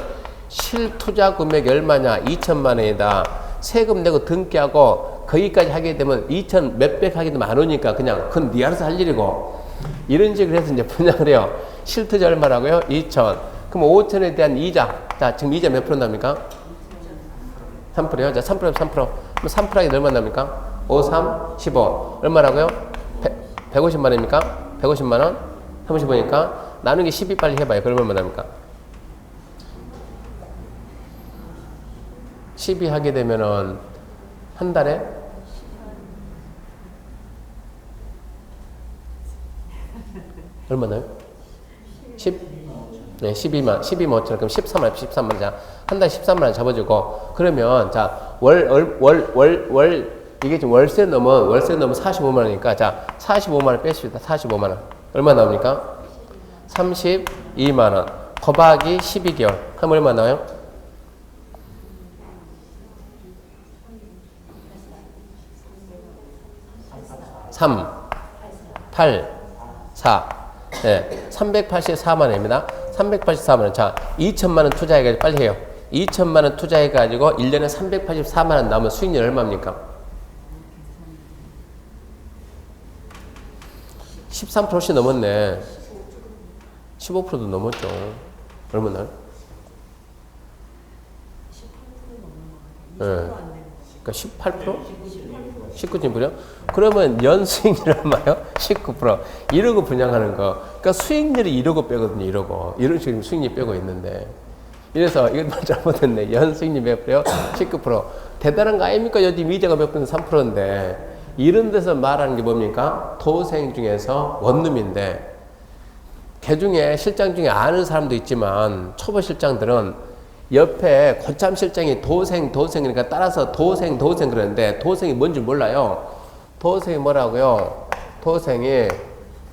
실투자 금액이 얼마냐? 2천만 원이다. 세금 내고 등기하고 거기까지 하게 되면 2천 몇백 하게 되면 안 오니까 그냥 그건 네 알아서 할 일이고 이런 식으로 해서 이제 분양을 해요. 실투자 얼마라고요? 2천. 그럼 5천에 대한 이자. 자, 지금 이자 몇 프로 납니까? 3%요? 자, 3%, 3%. 그럼 3% 하게 얼마 납니까? 5, 3, 15. 얼마라고요? 150만 원입니까? 150만 원? 35니까 나누기 12 빨리 해봐요. 그럼 얼마 납니까? 12 하게 되면은 한 달에 얼마나요? 12만 5천 그럼 13만 자, 한 달 13만 원 잡아주고 그러면 자, 이게 지금 월세 넘으면 45만 원이니까 자, 45만 원 빼십시다. 45만 원. 얼마 나옵니까? 32만 원. 곱하기 12개월. 하면 얼마 나와요? 3, 8, 4. 네, 384만 원입니다. 384만 원. 자, 2천만 원 투자해가지고 빨리 해요. 2천만 원 투자해가지고 1년에 384만 원 나오면 수익률 얼마입니까? 13%씩 넘었네. 15%도 넘었죠. 얼마나? 네. 그러니까 18%? 19.9%? 그러면 연 수익률이 얼마요? 19%. 이러고 분양하는 거. 그러니까 수익률이 이러고 빼거든요. 이러고. 이런 식으로 수익률 빼고 있는데. 이래서 이것만 잘못했네. 연 수익률 몇 프로요? 19%. 대단한 거 아닙니까? 요즘 이자가 몇 %? 3%인데. 이런 데서 말하는 게 뭡니까? 도생 중에서 원룸인데, 개 중에 실장 중에 아는 사람도 있지만 초보 실장들은 옆에 고참 실장이 도생이니까 따라서 도생 그러는데, 도생이 뭔지 몰라요. 도생이 뭐라고요? 도생이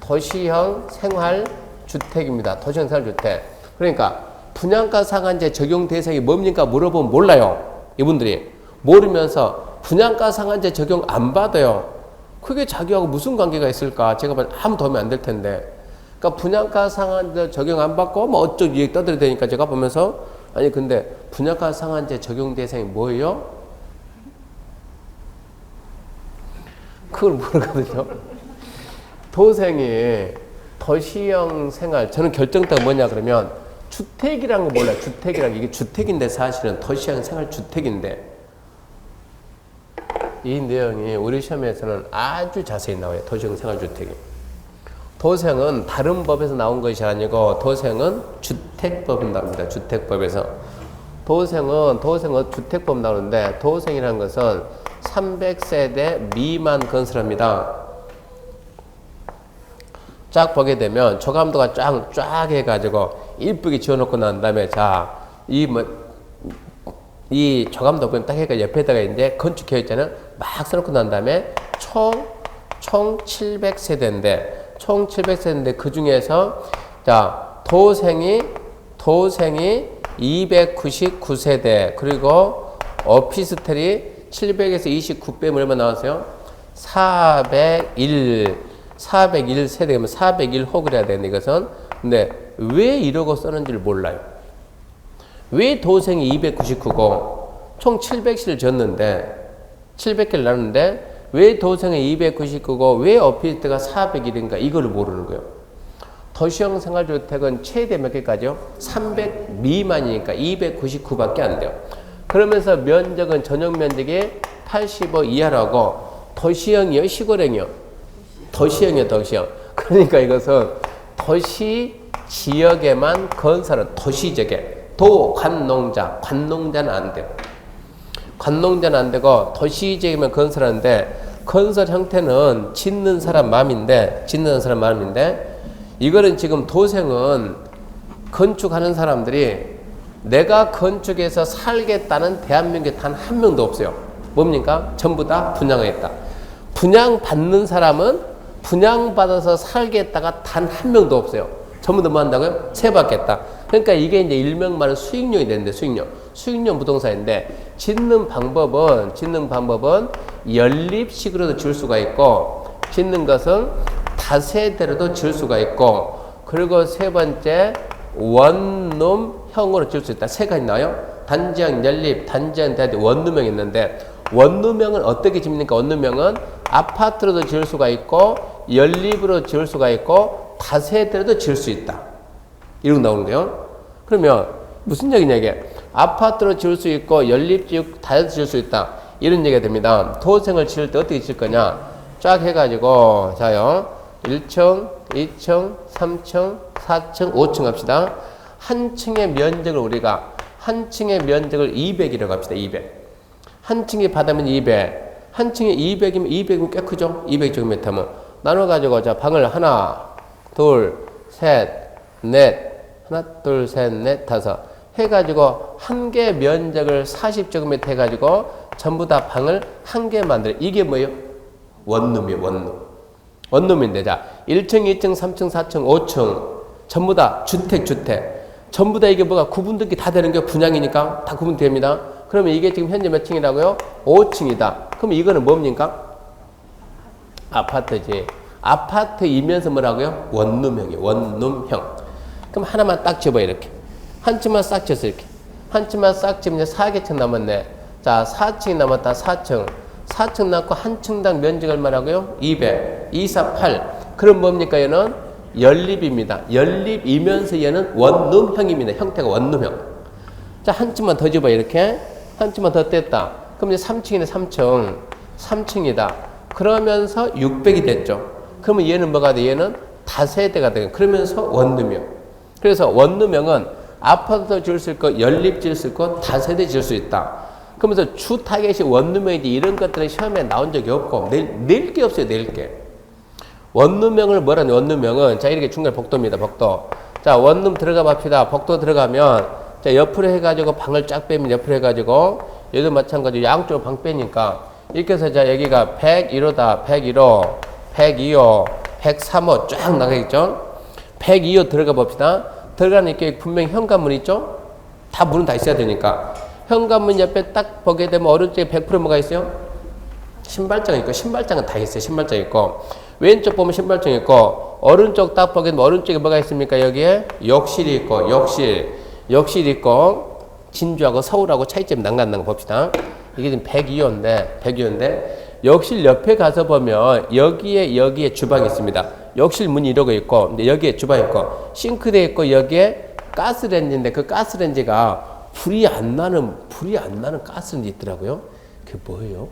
도시형 생활주택입니다. 도시형 생활주택. 그러니까 분양가 상한제 적용 대상이 뭡니까? 물어보면 몰라요. 이분들이 모르면서 분양가 상한제 적용 안 받아요. 그게 자기하고 무슨 관계가 있을까? 제가 봐도 아무 도움이 안 될 텐데. 그러니까 분양가 상한제 적용 안 받고 뭐 어쩌고 얘기 떠들어야 되니까 제가 보면서, 아니 근데 분양가 상한제 적용 대상이 뭐예요? 그걸 모르거든요. 도생이 도시형 생활, 저는 결정타가 뭐냐 그러면 주택이라는 거 몰라요. 주택이라는 게 이게 주택인데 사실은 도시형 생활 주택인데, 이 내용이 우리 시험에서는 아주 자세히 나와요. 도시형 생활주택이. 도생은 다른 법에서 나온 것이 아니고 도생은 주택법에 나옵니다. 주택법에서. 도생은 주택법 나오는데, 도생이라는 것은 300세대 미만 건설합니다. 쫙 보게 되면 조감도가 쫙 해가지고 이쁘게 지어놓고 난 다음에, 자, 이 조감도 보면 딱 해가 옆에다가 이제 건축되어 있잖아요. 막 써놓고 난 다음에 총 700세대인데 그 중에서 자, 도생이 299세대, 그리고 오피스텔이 700에서 29 빼면 얼마 나왔어요? 401세대면 401호를 해야 되는데, 이것은. 근데 왜 이러고 써는지를 몰라요. 왜 도생이 299고 총 700실을 졌는데 700개를 나눴는데 왜 도생이 299고 왜 오피스텔가 401인가 이걸 모르는 거예요. 도시형 생활주택은 최대 몇 개까지요? 300 미만이니까 299밖에 안 돼요. 그러면서 면적은 전용 면적이 85 이하라고. 도시형이요? 시골형이요? 도시형. 그러니까 이것은 도시 지역에만 건설은 도시지역에. 관농자는 안 돼요. 관농자는 안 되고 도시지역이면 건설하는데, 건설 형태는 짓는 사람 마음인데, 이거는 지금 도생은 건축하는 사람들이 내가 건축해서 살겠다는 대한민국에 단 한 명도 없어요. 뭡니까? 전부 다 분양하겠다. 분양받는 사람은 분양받아서 살겠다가 단 한 명도 없어요. 전부 다 뭐 한다고요? 세받겠다. 그러니까 이게 이제 일명만은 수익용이 되는데, 수익용 부동산인데, 짓는 방법은 연립식으로도 지을 수가 있고, 짓는 것은 다세대로도 지을 수가 있고, 그리고 세 번째 원룸형으로 지을 수 있다. 세 가지 나와요. 단지형, 연립, 단지형, 대대, 원룸형이 있는데, 원룸형은 어떻게 짓습니까? 원룸형은 아파트로도 지을 수가 있고, 연립으로 지을 수가 있고, 다세대로도 지을 수 있다. 이렇게 나오는 거예요. 그러면 무슨 얘기냐 이게? 아파트로 지을 수 있고 연립지역 다세대 지을 수 있다. 이런 얘기가 됩니다. 도생을 지을 때 어떻게 지을 거냐? 쫙 해가지고 자요. 1층, 2층, 3층, 4층, 5층 합시다. 한 층의 면적을 200이라고 합시다. 200. 한 층이 바다면 200. 한 층에 200이면 꽤 크죠? 200제곱미터면. 나눠가지고 자, 방을 하나, 둘, 셋, 넷, 다섯 해가지고 한 개 면적을 40제곱미터 해가지고 전부 다 방을 한 개 만들어. 이게 뭐예요? 원룸이에요. 원룸인데, 자, 1층, 2층, 3층, 4층, 5층 전부 다 주택. 전부 다 이게 뭐가 구분등기 다 되는 게 분양이니까 다 구분됩니다. 그러면 이게 지금 현재 몇 층이라고요? 5층이다. 그럼 이거는 뭡니까? 아파트지. 아파트이면서 뭐라고요? 원룸형이에요. 원룸형. 그럼 하나만 딱 집어 이렇게. 한 층만 싹 쳤어 이렇게. 한 층만 싹 치면 이제 4개층 남았네. 자, 4층이 남았다. 4층. 4층 남고 한 층당 면적 얼마라고요? 200. 2, 4, 8. 그럼 뭡니까 얘는? 연립입니다. 연립이면서 얘는 원룸형입니다. 형태가 원룸형. 자, 한 층만 더 집어 이렇게. 한 층만 더 뗐다. 그럼 이제 3층이네 3층. 3층이다. 그러면서 600이 됐죠. 그러면 얘는 뭐가 돼? 얘는 다세대가 돼요. 그러면서 원룸형. 그래서 원룸형은 아파트도 지을 수 있고 연립 지을 수 있고 다세대 지을 수 있다. 그러면서 주 타겟이 원룸형이지 이런 것들은 시험에 나온 적이 없고 낼 게 없어요. 낼 게. 원룸형을 뭐라는 원룸형은 자 이렇게 중간에 복도입니다. 복도. 자 원룸 들어가 봅시다. 복도 들어가면 자 옆으로 해가지고 방을 쫙 빼면 옆으로 해가지고 얘도 마찬가지로 양쪽으로 방 빼니까 이렇게 해서 자 여기가 101호다. 101호 102호 103호 쫙 나가겠죠. 102호 들어가 봅시다. 들어가니까 분명히 현관문 있죠. 다 문은 다 있어야 되니까 현관문 옆에 딱 보게 되면 오른쪽에 100% 뭐가 있어요? 신발장 있고 신발장은 다 있어요. 신발장 있고 왼쪽 보면 신발장 있고 오른쪽 딱 보게 되면 오른쪽에 뭐가 있습니까? 여기에 욕실이 있고 욕실 있고 진주하고 서울하고 차이점이 난간난 거 봅시다. 이게 지금 102호인데 욕실 옆에 가서 보면 여기에 주방이 있습니다. 욕실 문이 이러고 있고 근데 여기에 주방이 있고 싱크대 있고 여기에 가스레인지인데 그 가스레인지가 불이 안 나는 가스레인지 있더라고요. 그게 뭐예요?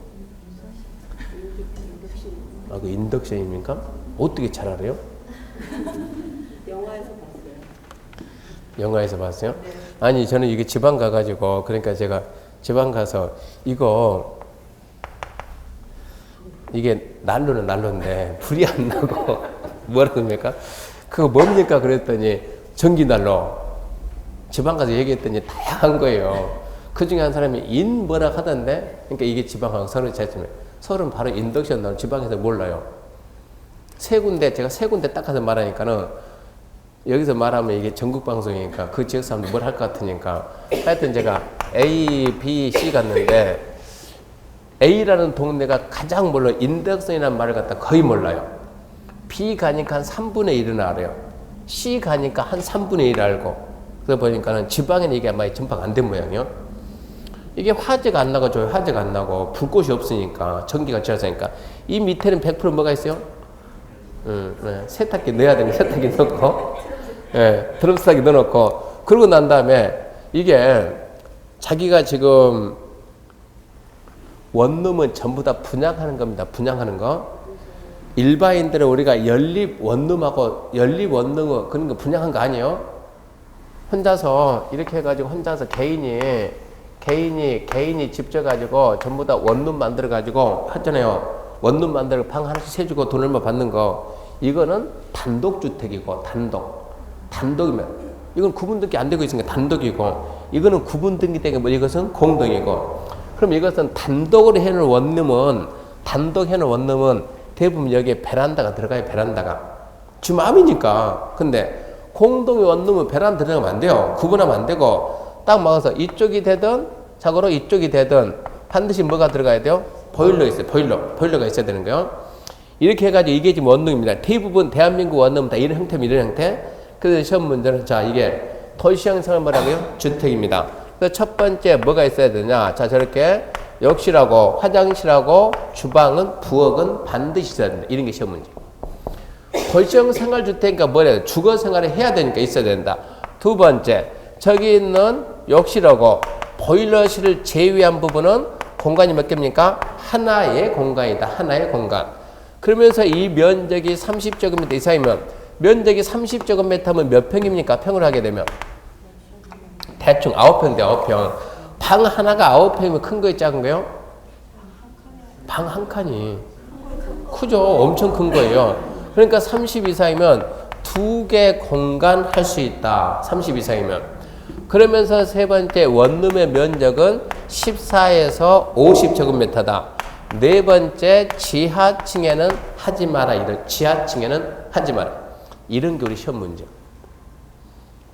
아, 그 인덕션입니까? 어떻게 잘 알아요? 영화에서 봤어요. 영화에서 봤어요? 네. 아니 저는 이게 지방 가가지고 그러니까 제가 지방 가서 이게 난로는 난로인데 불이 안 나고 뭐라 그럽니까? 그거 뭡니까? 그랬더니 전기난로. 지방 가서 얘기했더니 다양한 거예요. 그 중에 한 사람이 뭐라 하던데 그러니까 이게 지방하고 서울이 차이점이에요. 서울은 바로 인덕션 난로 지방에서 몰라요. 제가 세 군데 딱 가서 말하니까는 여기서 말하면 이게 전국 방송이니까 그 지역 사람들 뭘 할 것 같으니까 하여튼 제가 A, B, C 갔는데 A라는 동네가 가장 몰라 인덕션이라는 말을 갖다 거의 몰라요. B 가니까 한 3분의 1은 알아요. C 가니까 한 3분의 1 알고 그러다 보니까는 지방에는 이게 아마 전파가 안 된 모양이요. 이게 화재가 안 나고 좋아요. 화재가 안 나고 불꽃이 없으니까 전기가 지나서니까 이 밑에는 100% 뭐가 있어요? 네. 세탁기 넣어야 되는 세탁기 넣고 네, 드럼스탁기 넣어놓고 그러고 난 다음에 이게 자기가 지금 원룸은 전부 다 분양하는 겁니다. 분양하는 거. 일반인들은 우리가 연립 원룸하고 그런 거 분양한 거 아니에요? 혼자서 이렇게 해가지고 혼자서 개인이 집 져가지고 전부 다 원룸 만들어가지고 하잖아요. 원룸 만들어 방 하나씩 세주고 돈 얼마 받는 거. 이거는 단독주택이고 단독이면 이건 구분 등기 안 되고 있으니까 단독이고 이거는 구분 등기되게 뭐 이것은 공동이고 그럼 이것은 단독으로 해놓은 원룸은 대부분 여기에 베란다가 들어가요. 베란다가 지 마음이니까. 근데 공동의 원룸은 베란다 들어가면 안 돼요. 구분하면 안 되고 딱 막아서 이쪽이 되든 자고로 이쪽이 되든 반드시 뭐가 들어가야 돼요? 보일러 있어요. 보일러가 있어야 되는 거예요. 이렇게 해가지고 이게 지금 원룸입니다. 대부분 대한민국 원룸은 다 이런 형태입니다. 이런 형태. 그래서 시험 문제는 자 이게 도시형성을 뭐라고요? 주택입니다. 그래서 첫 번째 뭐가 있어야 되냐? 자 저렇게 욕실하고 화장실하고 주방은 부엌은 반드시 있어야 된다. 이런 게 시험 문제. 도시형 생활주택이니까 뭐래요? 주거 생활을 해야 되니까 있어야 된다. 두 번째 저기 있는 욕실하고 보일러실을 제외한 부분은 공간이 몇 개입니까? 하나의 공간이다. 하나의 공간. 그러면서 이 면적이 30제곱미터 이상이면 면적이 30제곱미터면 몇 평입니까? 평을 하게 되면 대충 9평 돼. 9평. 방 하나가 9평이면 큰 거예요? 작은 거예요? 방 한 칸이 크죠. 엄청 큰 거예요. 그러니까 30 이상이면 2개 공간 할 수 있다. 30 이상이면. 그러면서 세 번째 원룸의 면적은 14에서 50제곱미터다. 네 번째 지하층에는 하지 마라. 지하층에는 하지 마라. 이런 게 우리 시험 문제.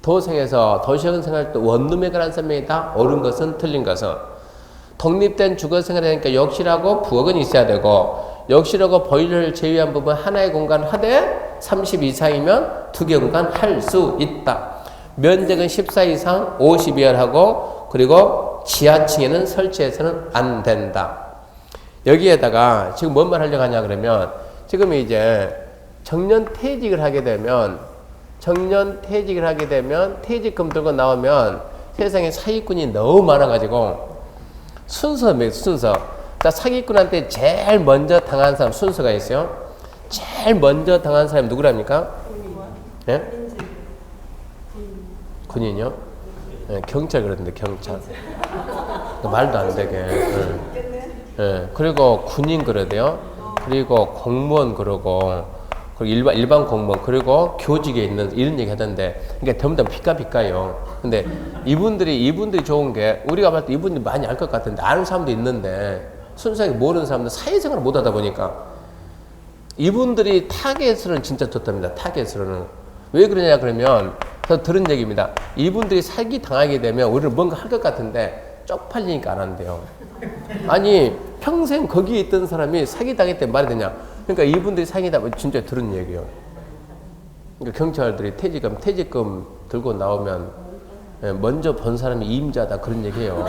도생에서 도시형 생활 때 원룸에 관한 설명이다. 옳은 것은 틀린 것은 독립된 주거 생활이니까 욕실하고 부엌은 있어야 되고 욕실하고 보일러를 제외한 부분 하나의 공간 하되 30 이상이면 2개 공간 할 수 있다. 면적은 14 이상 50이하 하고 그리고 지하층에는 설치해서는 안 된다. 여기에다가 지금 뭔 말 하려고 하냐 그러면 지금 이제 정년퇴직을 하게 되면 퇴직금 들고 나오면 세상에 사기꾼이 너무 많아가지고 순서. 자, 사기꾼한테 제일 먼저 당한 사람 순서가 있어요. 제일 먼저 당한 사람이 누구랍니까? 예? 군인이요? 예, 경찰 그러던데 경찰. 말도 안 되게. 예. 그리고 군인 그러대요. 그리고 공무원 그러고 일반 공무원 그리고 교직에 있는 이런 얘기 하던데 그러니까 전부 다 피카피카요. 근데 이분들이 좋은 게 우리가 봤을 때 이분들이 많이 알 것 같은데 아는 사람도 있는데 순수하게 모르는 사람들 사회생활을 못 하다 보니까 이분들이 타겟으로는 진짜 좋답니다. 타겟으로는. 왜 그러냐 그러면 저 들은 얘기입니다. 이분들이 사기 당하게 되면 우리를 뭔가 할 것 같은데 쪽팔리니까 안 한대요. 아니 평생 거기에 있던 사람이 사기 당했을 때 말이 되냐. 그러니까 이분들이 사기다 진짜 들은 얘기예요. 그러니까 경찰들이 퇴직금 들고 나오면 먼저 본 사람이 임자다 그런 얘기예요.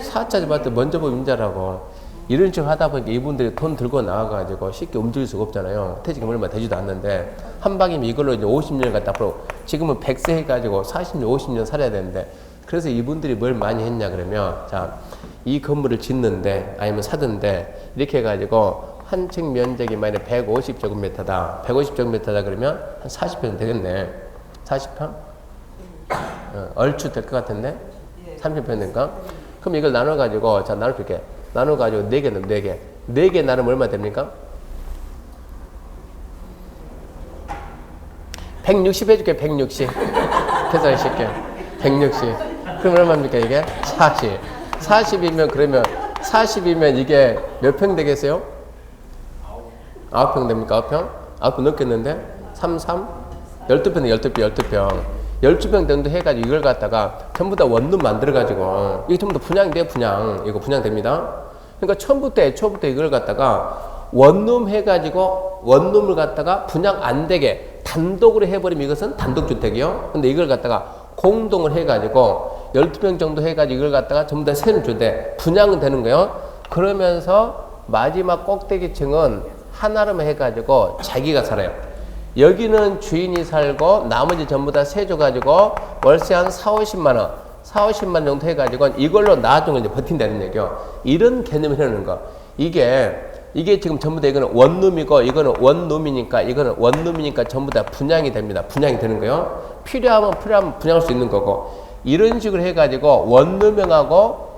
사자지 봤을 때 먼저 본 임자라고. 이런 식으로 하다 보니까 이분들이 돈 들고 나와가지고 쉽게 움직일 수가 없잖아요. 퇴직금 얼마 되지도 않는데 한 방이면 이걸로 이제 50년 갖다 앞으로 지금은 100세 해가지고 40년 50년 살아야 되는데 그래서 이분들이 뭘 많이 했냐 그러면 자, 이 건물을 짓는데 아니면 사던데 이렇게 해가지고 한 층 면적이 만약에 150제곱미터다. 150제곱미터다 그러면 한 40평 되겠네. 40평? 얼추 될 것 같은데? 30평 될까? 그럼 이걸 나눠가지고, 자, 나눠볼게. 나눠가지고 4개 넣으면 4개. 4개 나누면 얼마 됩니까? 160 해줄게, 160. 계산 쉽게. 160. 그럼 얼마입니까, 이게? 40. 40이면, 그러면, 40이면 이게 몇 평 되겠어요? 9평 됩니까? 9평? 9평 넘겠는데? 3, 12평, 12평. 12평 정도 해가지고 이걸 갖다가 전부 다 원룸 만들어가지고 이게 전부 다 분양돼, 분양. 이거 분양됩니다. 그러니까 애초부터 이걸 갖다가 원룸 해가지고 원룸을 갖다가 분양 안 되게 단독으로 해버리면 이것은 단독주택이요. 근데 이걸 갖다가 공동을 해가지고 12평 정도 해가지고 이걸 갖다가 전부 다 세는 주택 분양은 되는 거예요. 그러면서 마지막 꼭대기층은 하나로만 해가지고 자기가 살아요. 여기는 주인이 살고 나머지 전부 다 세줘가지고 월세 한 4, 50만원 4, 50만 정도 해가지고 이걸로 나중에 이제 버틴다는 얘기요. 이런 개념을 해놓는 거. 이게 지금 전부 다 이거는 원룸이고 이거는 원룸이니까 전부 다 분양이 됩니다. 분양이 되는 거요. 필요하면 분양할 수 있는 거고 이런 식으로 해가지고 원룸형하고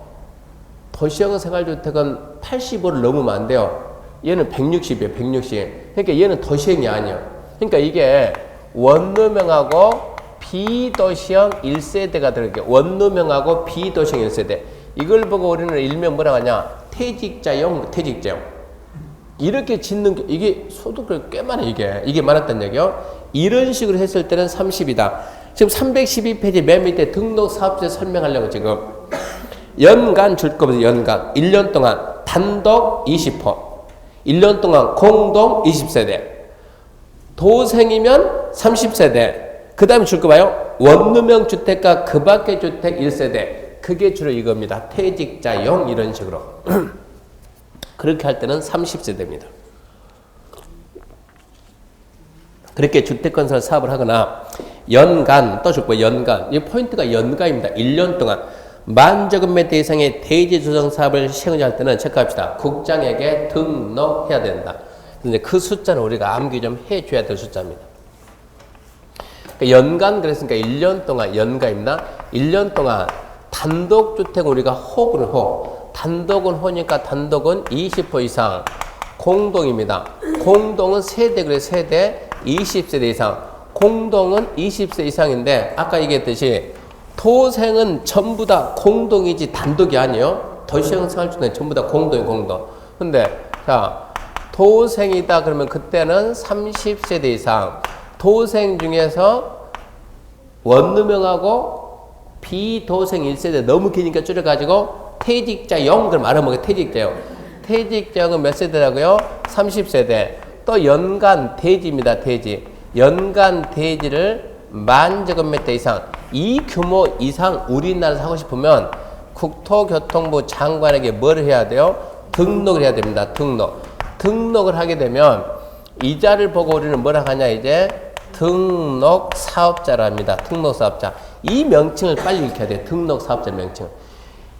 도시형 생활주택은 85를 넘으면 안 돼요. 얘는 160이에요. 160. 그러니까 얘는 도시형이 아니에요. 그러니까 이게 원룸형하고 비도시형 1세대가 들어있게 원룸형하고 비도시형 1세대. 이걸 보고 우리는 일명 뭐라고 하냐? 퇴직자용. 이렇게 짓는 게 이게 소득을 꽤 많아 이게 많았단 얘기요. 이런 식으로 했을 때는 30이다. 지금 312페이지 맨 밑에 등록 사업자 설명하려고 지금 연간 줄 거면서 연간 1년 동안 단독 20%, 1년 동안 공동 20세대, 도생이면 30세대, 그 다음에 줄 거 봐요. 원룸형 주택과 그 밖의 주택 1세대. 그게 주로 이겁니다. 퇴직자용 이런 식으로. 그렇게 할 때는 30세대입니다. 그렇게 주택건설 사업을 하거나 연간, 또 줄 거예요. 연간. 이 포인트가 연간입니다. 1년 동안. 10,000제곱미터 이상의 대지 조성 사업을 시행할 때는 체크합시다. 국장에게 등록해야 된다. 근데 그 숫자는 우리가 암기 좀 해줘야 될 숫자입니다. 연간 그랬으니까 1년 동안 연간입니다. 1년 동안 단독주택 우리가 호구는 호. 단독은 호니까 단독은 20% 이상. 공동입니다. 공동은 세대 그래 세대 20세대 이상. 공동은 20세 이상인데 아까 얘기했듯이 도생은 전부 다 공동이지 단독이 아니에요. 도시형 생활주택은 전부 다 공동. 근데 자 도생이다 그러면 그때는 30세대 이상. 도생 중에서 원룸형하고 비도생 1세대 너무 기니까 줄여가지고 퇴직자용 그럼 알아먹어 퇴직자용. 퇴직자금은 몇 세대라고요? 30세대. 또 연간 대지입니다. 대지. 연간 대지를 만저금 몇 대 이상. 이 규모 이상 우리나라에서 하고 싶으면 국토교통부 장관에게 뭘 해야 돼요? 등록을 해야 됩니다. 등록. 등록을 하게 되면 이자를 보고 우리는 뭐라 하냐 이제 등록사업자라 합니다. 등록사업자. 이 명칭을 빨리 익혀야 돼요. 등록사업자 명칭.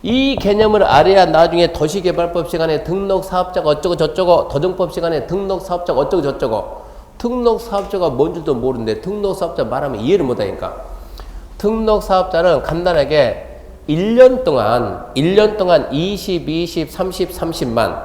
이 개념을 알아야 나중에 도시개발법 시간에 등록사업자가 어쩌고 저쩌고, 도정법 시간에 등록사업자가 어쩌고 저쩌고. 등록사업자가 뭔 줄도 모르는데 등록사업자 말하면 이해를 못하니까. 등록사업자는 간단하게 1년 동안 20, 20, 30, 30만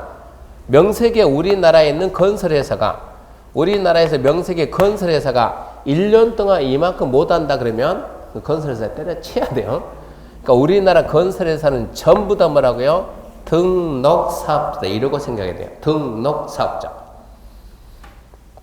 명색에 우리나라에 있는 건설회사가, 우리나라에서 명색에 건설회사가 1년 동안 이만큼 못한다 그러면 그 건설회사 때려쳐야 돼요. 그러니까 우리나라 건설회사는 전부 다 뭐라고요? 등록사업자. 이러고 생각해야 돼요. 등록사업자.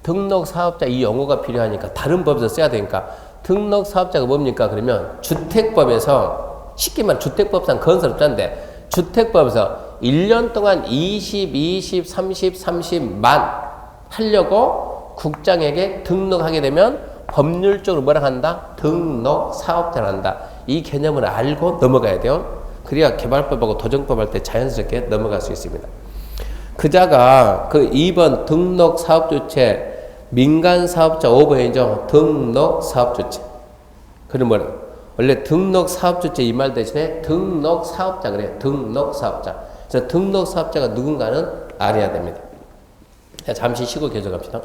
등록사업자 이 용어가 필요하니까 다른 법에서 써야 되니까. 등록사업자가 뭡니까? 그러면 주택법에서, 쉽게 말하면 주택법상 건설업자인데 주택법에서 1년 동안 20, 20, 30, 30만 하려고 국장에게 등록하게 되면 법률적으로 뭐라 한다? 등록사업자를 한다. 이 개념을 알고 넘어가야 돼요. 그래야 개발법하고 도정법 할 때 자연스럽게 넘어갈 수 있습니다. 그자가 그 2번 등록사업주체 민간사업자 5번이죠. 등록사업주체. 그럼 뭐라? 원래 등록사업주체 이 말 대신에 등록사업자 그래요. 등록사업자. 그래서 등록사업자가 누군가는 알아야 됩니다. 잠시 쉬고 계속합시다.